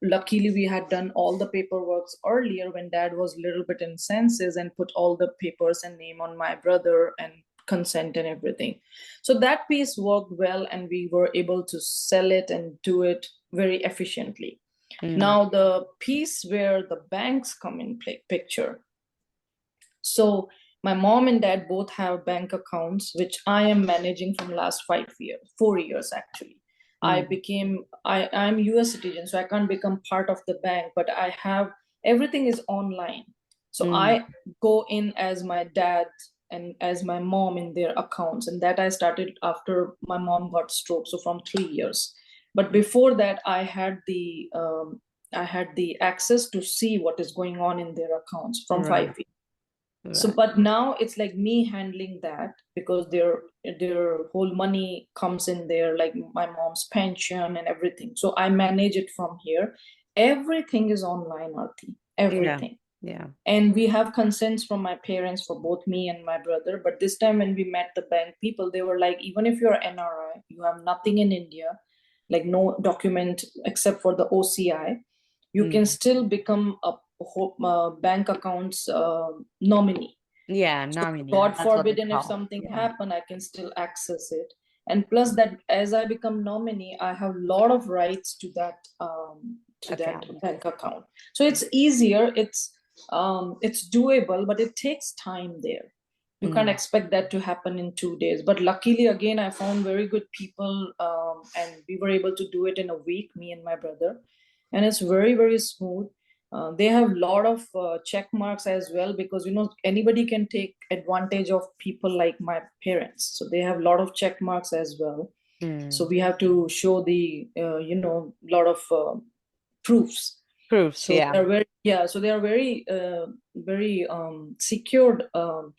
luckily, we had done all the paperwork earlier when dad was a little bit in senses, and put all the papers and name on my brother and consent and everything. So that piece worked well, and we were able to sell it and do it very efficiently. Mm, Now, the piece where the banks come in picture. So my mom and dad both have bank accounts, which I am managing from last 5 years, 4 years actually. mm, I'm US citizen, so I can't become part of the bank, but everything is online. So mm, I go in as my dad and as my mom in their accounts. And that I started after my mom got stroke, so from 3 years. But before that, I had the access to see what is going on in their accounts from Right. 5 years. So, Right. but now it's like me handling that, because their whole money comes in there, like my mom's pension and everything. So I manage it from here. Everything is online, Arti. Yeah. Everything. Yeah. And we have consents from my parents for both me and my brother. But this time when we met the bank people, they were like, even if you're NRI, you have nothing in India, like no document except for the OCI, you can still become a bank accounts nominee. Yeah, So nominee. God That's what forbid, it's and if called. something Yeah. happen, I can still access it. And plus that, as I become nominee, I have a lot of rights to that Account. bank account. So it's easier. It's doable, but it takes time there. You can't expect that to happen in 2 days. But luckily, again, I found very good people, and we were able to do it in a week, me and my brother, and it's very, very smooth. They have a lot of check marks as well, because anybody can take advantage of people like my parents. So they have a lot of check marks as well. So we have to show the lot of proofs. Proofs. So Yeah. they are very very secured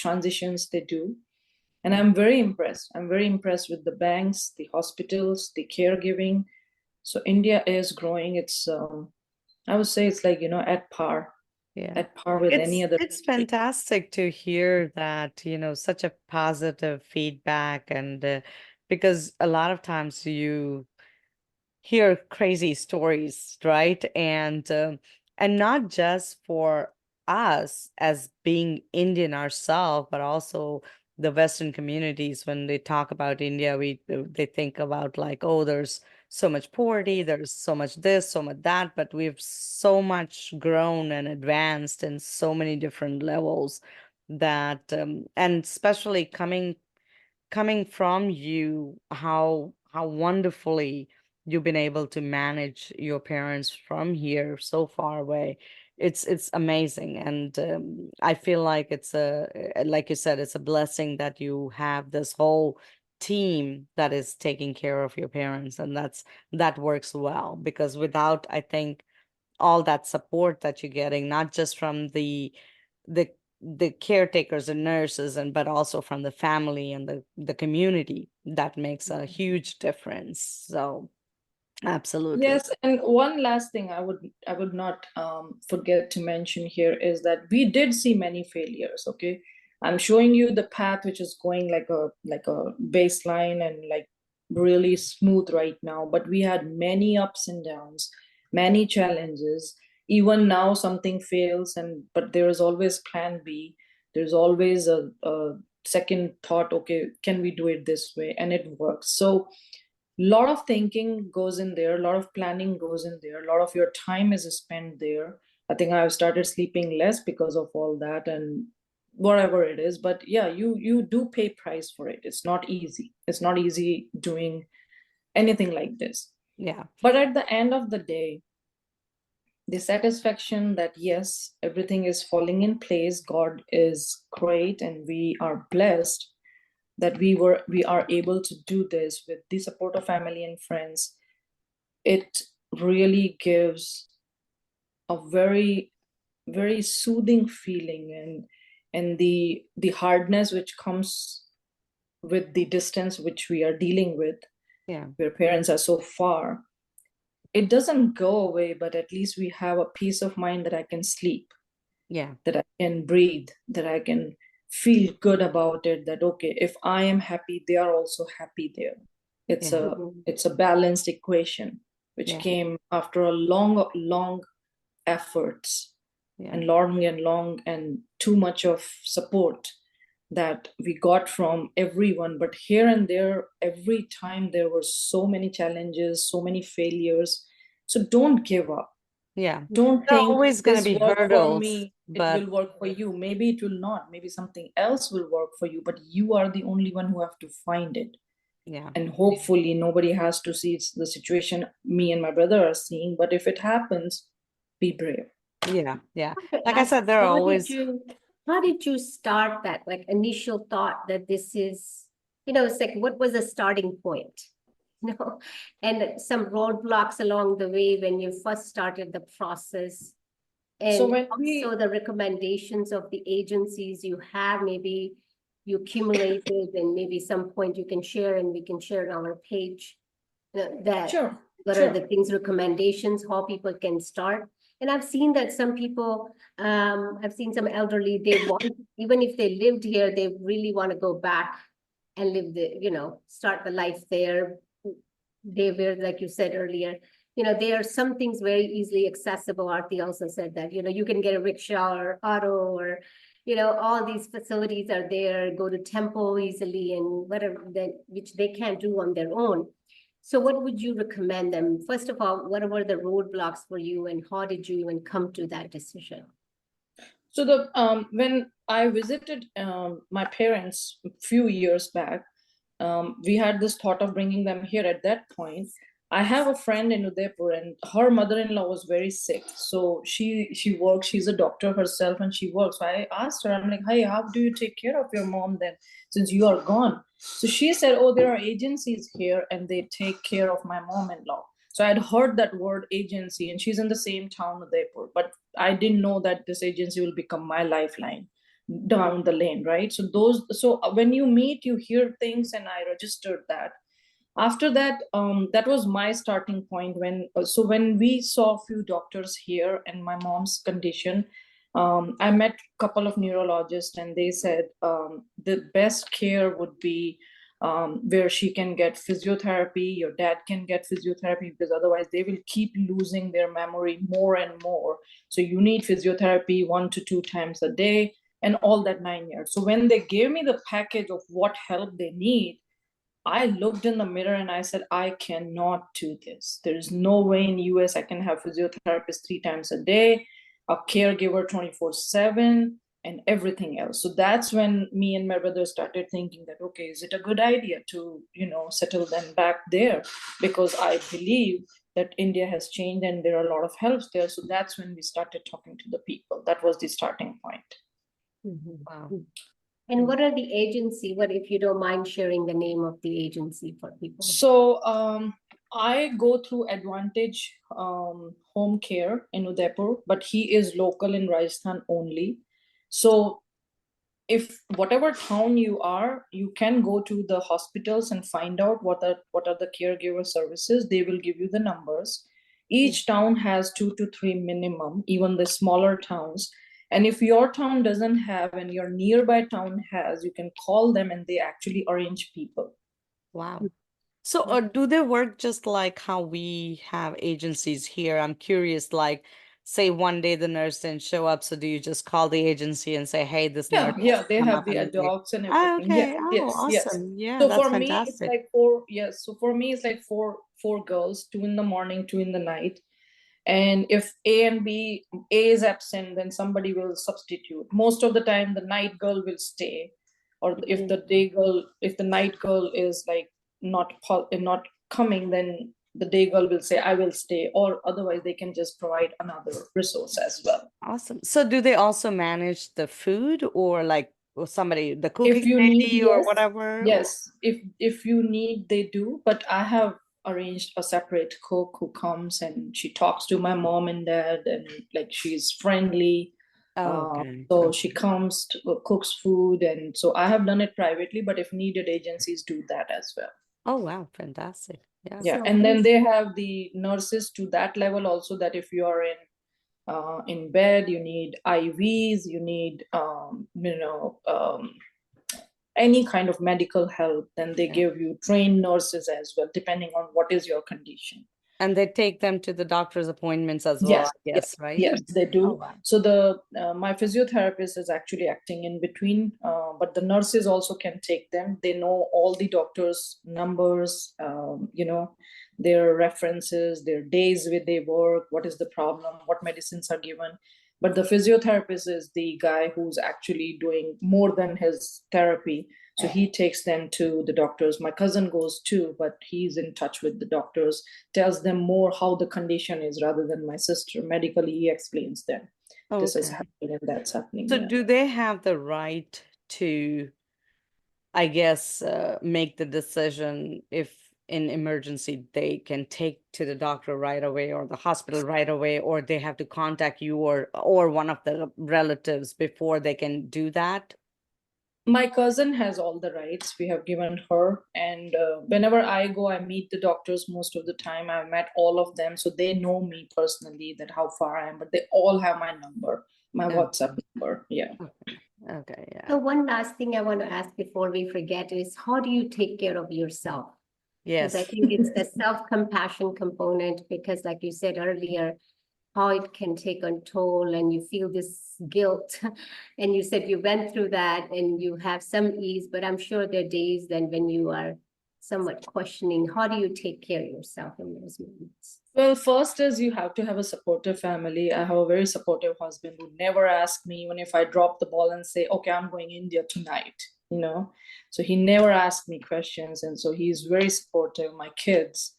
transitions they do. And I'm very impressed. I'm very impressed with the banks, the hospitals, the caregiving. So India is growing. It's I would say it's like, at par Yeah. with any other It's country. fantastic to hear that, such a positive feedback, and because a lot of times you hear crazy stories, right? And not just for us as being Indian ourselves, but also the Western communities. When they talk about India, they think about like, oh, there's so much poverty, there's so much this, so much that, but we've so much grown and advanced in so many different levels that, and especially coming from you, how wonderfully you've been able to manage your parents from here so far away. It's amazing, and I feel like it's like you said, it's a blessing that you have this whole team that is taking care of your parents, and that works well, because without, I think, all that support that you're getting, not just from the the caretakers and nurses, and but also from the family and the community, that makes a huge difference. So absolutely. Yes, and one last thing I would not forget to mention here is that we did see many failures. Okay, I'm showing you the path which is going like a baseline and like really smooth right now, but we had many ups and downs, many challenges. Even now, something fails, but there is always plan B. There's always a second thought. Okay, can we do it this way? And it works. So lot of thinking goes in there, a lot of planning goes in there, a lot of your time is spent there. I think I've started sleeping less because of all that and whatever it is. But yeah, you do pay price for it. It's not easy. It's not easy doing anything like this. Yeah. But at the end of the day, the satisfaction that yes, everything is falling in place, God is great, and we are blessed that we are able to do this with the support of family and friends. It really gives a very, very soothing feeling, and the hardness which comes with the distance which we are dealing with, Yeah. where parents are so far, it doesn't go away, but at least we have a peace of mind that I can sleep, Yeah. that I can breathe, that I can feel good about it, that okay, if I am happy, they are also happy there. It's Yeah. a balanced equation which Yeah. came after a long efforts, Yeah. and long and too much of support that we got from everyone. But here and there, every time there were so many challenges, so many failures. So don't give up. Yeah. Don't There are think always going to this be worked for hurdles, me, it but will work for you. Maybe it will not. Maybe something else will work for you, but you are the only one who have to find it. yeah. And hopefully nobody has to see the situation me and my brother are seeing. But if it happens, be brave. Yeah. Yeah. To Like I ask, said, there are how did always you how did you start that, like initial thought that this is, it's like, what was the starting point? And some roadblocks along the way when you first started the process, So and when also the recommendations of the agencies you have, maybe you accumulated, and maybe some point you can share, and we can share it on our page, that Sure, what are sure. the things, recommendations, how people can start. And I've seen that some people, I've seen some elderly, they want, even if they lived here, they really want to go back and live start the life there. They were, like you said earlier, there are some things very easily accessible. Arti also said that, you can get a rickshaw or auto, or, all these facilities are there, go to temple easily and whatever, that which they can't do on their own. So what would you recommend them? First of all, what were the roadblocks for you, and how did you even come to that decision? So when I visited my parents a few years back, we had this thought of bringing them here. At that point, I have a friend in Udaipur, and her mother-in-law was very sick. So she works. She's a doctor herself, and she works. So I asked her, I'm like, hey, how do you take care of your mom then, since you are gone? So she said, oh, there are agencies here, and they take care of my mom-in-law. So I'd heard that word agency, and she's in the same town, Udaipur, but I didn't know that this agency will become my lifeline down the lane, right? So when you meet, you hear things, and I registered that. After that, that was my starting point. When we saw a few doctors here and my mom's condition, I met a couple of neurologists, and they said the best care would be where she can get physiotherapy, your dad can get physiotherapy, because otherwise they will keep losing their memory more and more. So you need physiotherapy 1 to 2 times a day, and all that 9 years. So when they gave me the package of what help they need, I looked in the mirror and I said, I cannot do this. There is no way in US I can have physiotherapists 3 times a day, a caregiver 24/7, and everything else. So that's when me and my brother started thinking that, okay, is it a good idea to, settle them back there? Because I believe that India has changed and there are a lot of helps there. So that's when we started talking to the people. That was the starting point. Wow. And what are the agency? What, if you don't mind sharing the name of the agency for people? So I go through Advantage Home Care in Udaipur, but he is local in Rajasthan only. So if whatever town you are, you can go to the hospitals and find out what are the caregiver services. They will give you the numbers. Each town has 2 to 3 minimum, even the smaller towns. And if your town doesn't have and your nearby town has, you can call them and they actually arrange people. Wow. So, do they work just like how we have agencies here? I'm curious, like, say one day the nurse didn't show up, so do you just call the agency and say, hey, this nurse has Yeah, to they come have up the and then they, dogs and oh, everything. okay. Yeah, Oh, yes. awesome. Yeah, So that's for me, it's fantastic. like four. Yes, so for me, it's like four girls, 2 in the morning, 2 in the night. And if A is absent, then somebody will substitute. Most of the time, the night girl will stay, or if the night girl is like not coming, then the day girl will say, I will stay, or otherwise they can just provide another resource as well. Awesome. So, do they also manage the food or like or somebody, the If cooking you need, lady or whatever? Or... yes, if you need, they do. But I have arranged a separate cook who comes and she talks to my mom and dad, and like she's friendly. Oh, okay. So Okay. she comes cooks food, and so I have done it privately, but if needed, agencies do that as well. Oh, wow. Fantastic. Yeah. Yeah, So and then they have the nurses to that level also, that if you are in bed, you need IVs, you need any kind of medical help, then they Yeah. give you trained nurses as well, depending on what is your condition. And they take them to the doctor's appointments as well, Yes, I guess, right? yes, they Oh, do. wow. So my physiotherapist is actually acting in between, but the nurses also can take them. They know all the doctors' numbers, their references, their days where they work, what is the problem, what medicines are given. But the physiotherapist is the guy who's actually doing more than his therapy. So he takes them to the doctors. My cousin goes too, but he's in touch with the doctors, tells them more how the condition is rather than my sister. Medically, he explains them. this is Okay. happening and that's happening. So Yeah. do they have the right to, I guess, make the decision if in emergency they can take to the doctor right away or the hospital right away, or they have to contact you or one of the relatives before they can do that? My cousin has all the rights. We have given her, and whenever I go, I meet the doctors most of the time. I've met all of them, so they know me personally, that how far I am, but they all have my number, my Oh, WhatsApp number. Yeah. okay. Okay, So yeah. one last thing I want to ask before we forget is how do you take care of yourself? Because I Yes. think it's the self-compassion component, because like you said earlier, how it can take a toll and you feel this guilt. And you said you went through that and you have some ease, but I'm sure there are days then when you are somewhat questioning, how do you take care of yourself in those moments? Well, first is you have to have a supportive family. I have a very supportive husband who never asks me, even if I drop the ball and say, okay, I'm going India tonight, you know. So he never asked me questions. And so he's very supportive. My kids,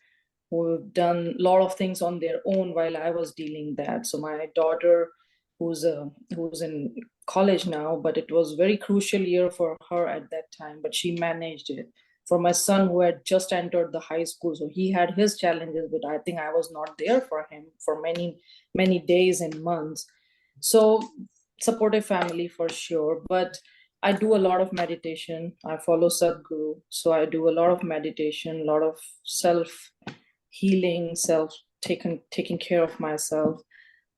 who have done a lot of things on their own while I was dealing that. So my daughter, who's in college now, but it was very crucial year for her at that time, but she managed it. For my son, who had just entered the high school, so he had his challenges, but I think I was not there for him for many days and months. So supportive family for sure, but I do a lot of meditation. I follow Sadhguru, so I do a lot of meditation, a lot of self healing, self taking care of myself.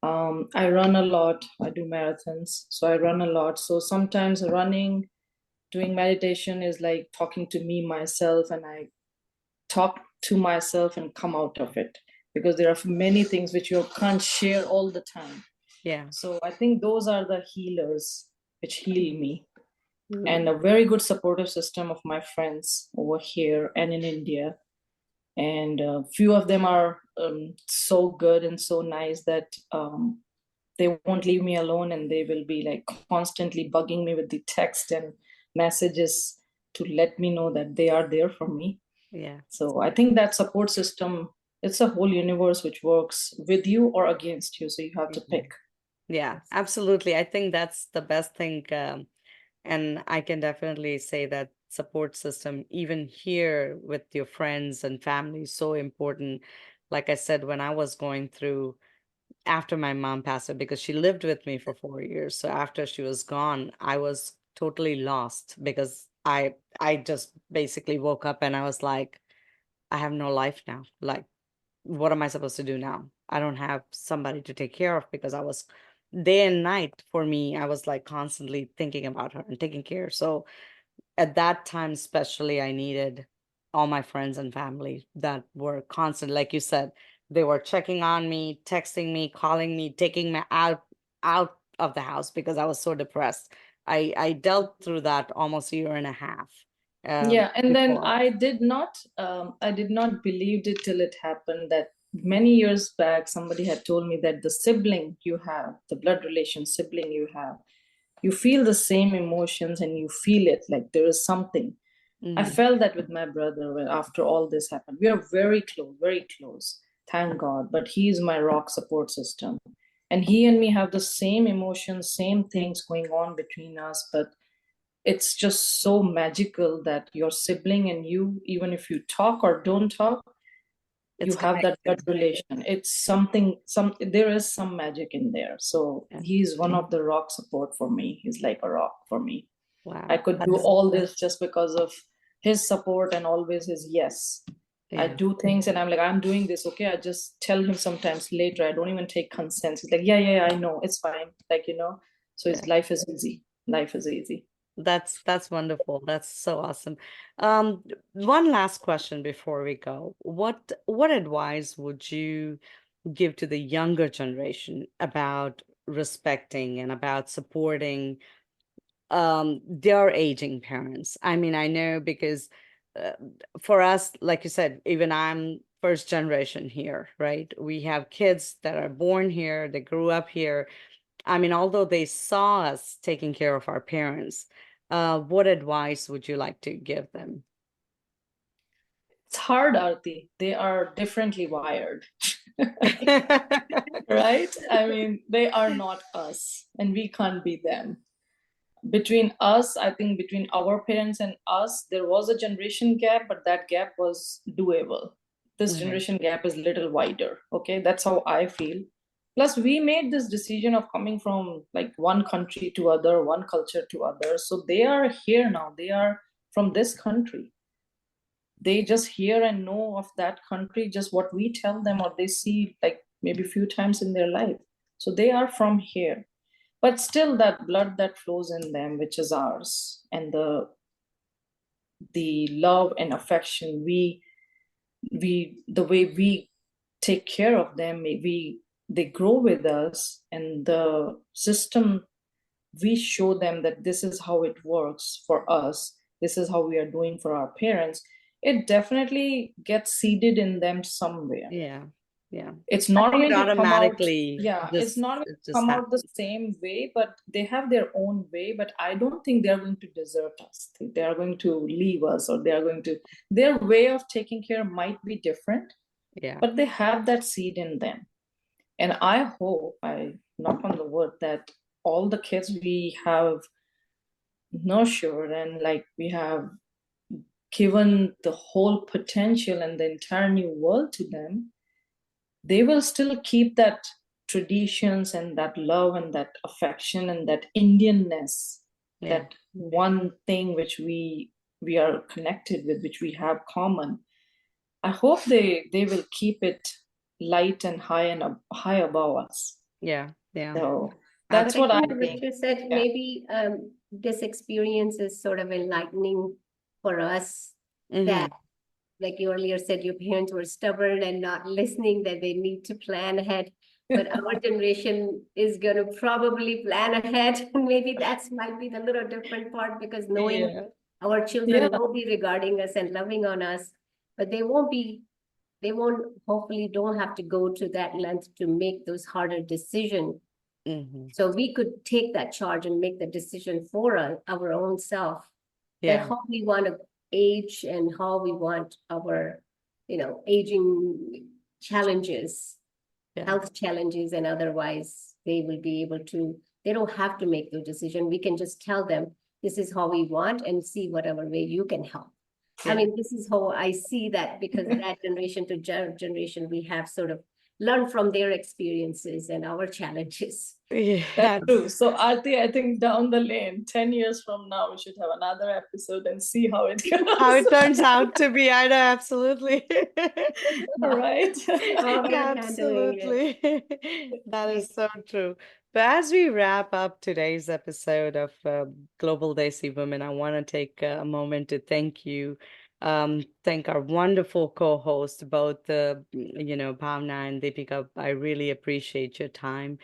I run a lot. I do marathons, so I run a lot. So sometimes running, doing meditation is like talking to me myself, and I talk to myself and come out of it, because there are many things which you can't share all the time. Yeah. So I think those are the healers which heal me, and Mm. a very good supportive system of my friends over here and in India. And a few of them are so good and so nice that they won't leave me alone, and they will be like constantly bugging me with the text and messages to let me know that they are there for me. Yeah. So I think that support system, it's a whole universe which works with you or against you, so you have to pick. Yeah, absolutely. I think that's the best thing. And I can definitely say that support system, even here with your friends and family, is so important. Like I said, when I was going through after my mom passed away, because she lived with me for 4 years. So after she was gone, I was totally lost because I just basically woke up and I was like, I have no life now. Like, what am I supposed to do now? I don't have somebody to take care of because I was day and night for me. I was like constantly thinking about her and taking care. So at that time, especially, I needed all my friends and family that were constant. Like you said, they were checking on me, texting me, calling me, taking me out of the house because I was so depressed. I dealt through that almost a year and a half Yeah, and then before. I did not believe it till it happened, that many years back somebody had told me that the sibling you have, the blood relation sibling you have, you feel the same emotions and you feel it like there is something. I Mm, felt that with my brother when after all this happened. We are very close, very close. Thank God. But he is my rock support system. And he and me have the same emotions, same things going on between us. But it's just so magical that your sibling and you, even if you talk or don't talk, you it's have that blood connected. relation. It's something, there is some magic in there. So Yeah. he's one of the rock support for me. He's like a rock for me. I Wow. could do That's all this just because of his support and always his yes. I yeah. do things and I'm like, I'm doing this. Okay. I just tell him sometimes later. I don't even take consent. He's like, yeah, I know. It's fine. Like, so Yeah. his life is easy. Life is easy. That's wonderful. That's so awesome. One last question before we go. What advice would you give to the younger generation about respecting and about supporting their aging parents? I mean, I know because uh, for us, like you said, even I'm first generation here, right? We have kids that are born here, they grew up here. I mean, although they saw us taking care of our parents, what advice would you like to give them? It's hard, Arti. They are differently wired. right? I mean, they are not us, and we can't be them. Between us, I think between our parents and us, there was a generation gap, but that gap was doable. This generation gap is little wider. Okay, that's how I feel. Plus, we made this decision of coming from like one country to other, one culture to other. So they are here now. They are from this country. They just hear and know of that country, just what we tell them or they see like maybe a few times in their life. So they are from here, but still that blood that flows in them, which is ours, and the love and affection we the way we take care of them, maybe they grow with us, and the system, we show them that this is how it works for us, this is how we are doing for our parents. It definitely gets seeded in them somewhere. Yeah. Yeah. It's I not think it going to come out, automatically yeah, it's not going it to just come out the happens. same way, but they have their own way. But I don't think they're going to desert us. They are going to leave us, or they are going to, their way of taking care might be different, Yeah. but they have that seed in them. And I hope, I knock on the wood, that all the kids we have nurtured and like we have given the whole potential and the entire new world to them, they will still keep that traditions and that love and that affection and that Indianness, Yeah. that one thing which we are connected with, which we have common. I hope they will keep it light and high and high above us. Yeah. Yeah. So But that's I what I think what think. you said, Yeah. maybe this experience is sort of enlightening for us that, like you earlier said, your parents were stubborn and not listening, that they need to plan ahead. But our generation is going to probably plan ahead. Maybe that's might be the little different part, because knowing Yeah. our children Yeah. will be regarding us and loving on us, but they won't hopefully don't have to go to that length to make those harder decisions. Mm-hmm. So we could take that charge and make the decision for our own self, that Yeah. how we want to age and how we want our, aging challenges, Yeah. health challenges, and otherwise they will be able to, they don't have to make the decision. We can just tell them, this is how we want, and see whatever way you can help. I Yeah. mean, this is how I see that, because that generation to generation, we have sort of learned from their experiences and our challenges. Yeah. That's true. So Arti, I think down the lane, 10 years from now, we should have another episode and see how it goes. How it turns out to be. I know, absolutely. Right. How we are handling it. Absolutely. That is so true. But as we wrap up today's episode of Global Desi Women, I want to take a moment to thank you. Thank our wonderful co-hosts, both Bhavna and Deepika. I really appreciate your time.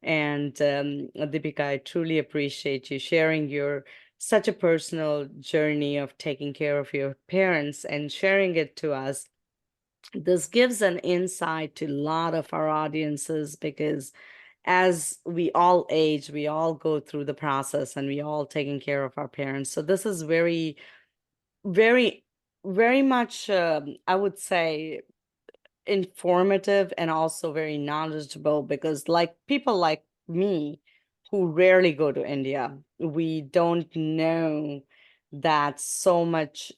And Deepika, I truly appreciate you sharing your such a personal journey of taking care of your parents and sharing it to us. This gives an insight to a lot of our audiences, because as we all age, we all go through the process and we all taking care of our parents. So this is very, very, very much, I would say, informative and also very knowledgeable, because like people like me who rarely go to India, we don't know that so much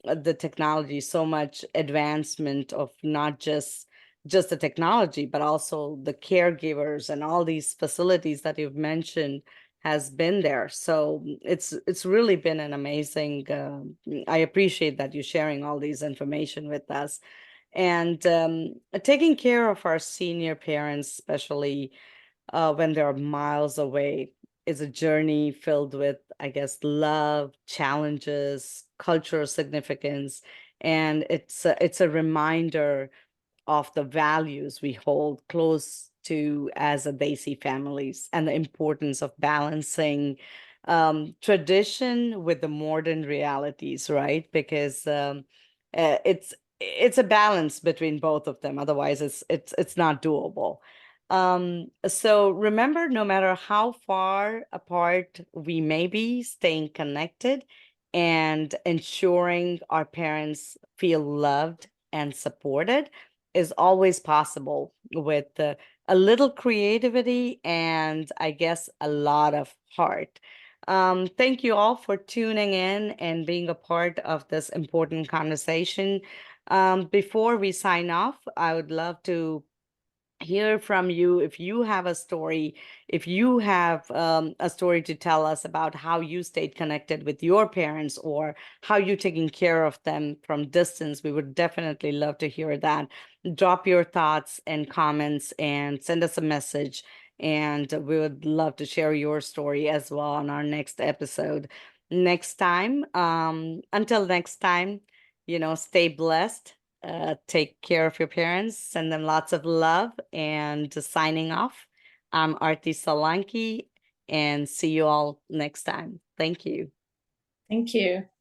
the technology, so much advancement of not just the technology, but also the caregivers and all these facilities that you've mentioned has been there. So it's really been an amazing. I appreciate that you sharing all these information with us, and taking care of our senior parents, especially when they're miles away, is a journey filled with, I guess, love, challenges, cultural significance, and it's a reminder of the values we hold close to as a Desi families, and the importance of balancing tradition with the modern realities, right? Because it's a balance between both of them. Otherwise, it's not doable. So remember, no matter how far apart we may be, staying connected and ensuring our parents feel loved and supported is always possible with a little creativity and I guess a lot of heart. Thank you all for tuning in and being a part of this important conversation. Before we sign off, I would love to hear from you if you have a story, if you have a story to tell us about how you stayed connected with your parents or how you taking care of them from distance. We would definitely love to hear that. Drop your thoughts and comments and send us a message, and we would love to share your story as well on our next episode next time. Until next time, stay blessed, take care of your parents, send them lots of love, and signing off, I'm Arti Solanki, and see you all next time. Thank you. Thank you.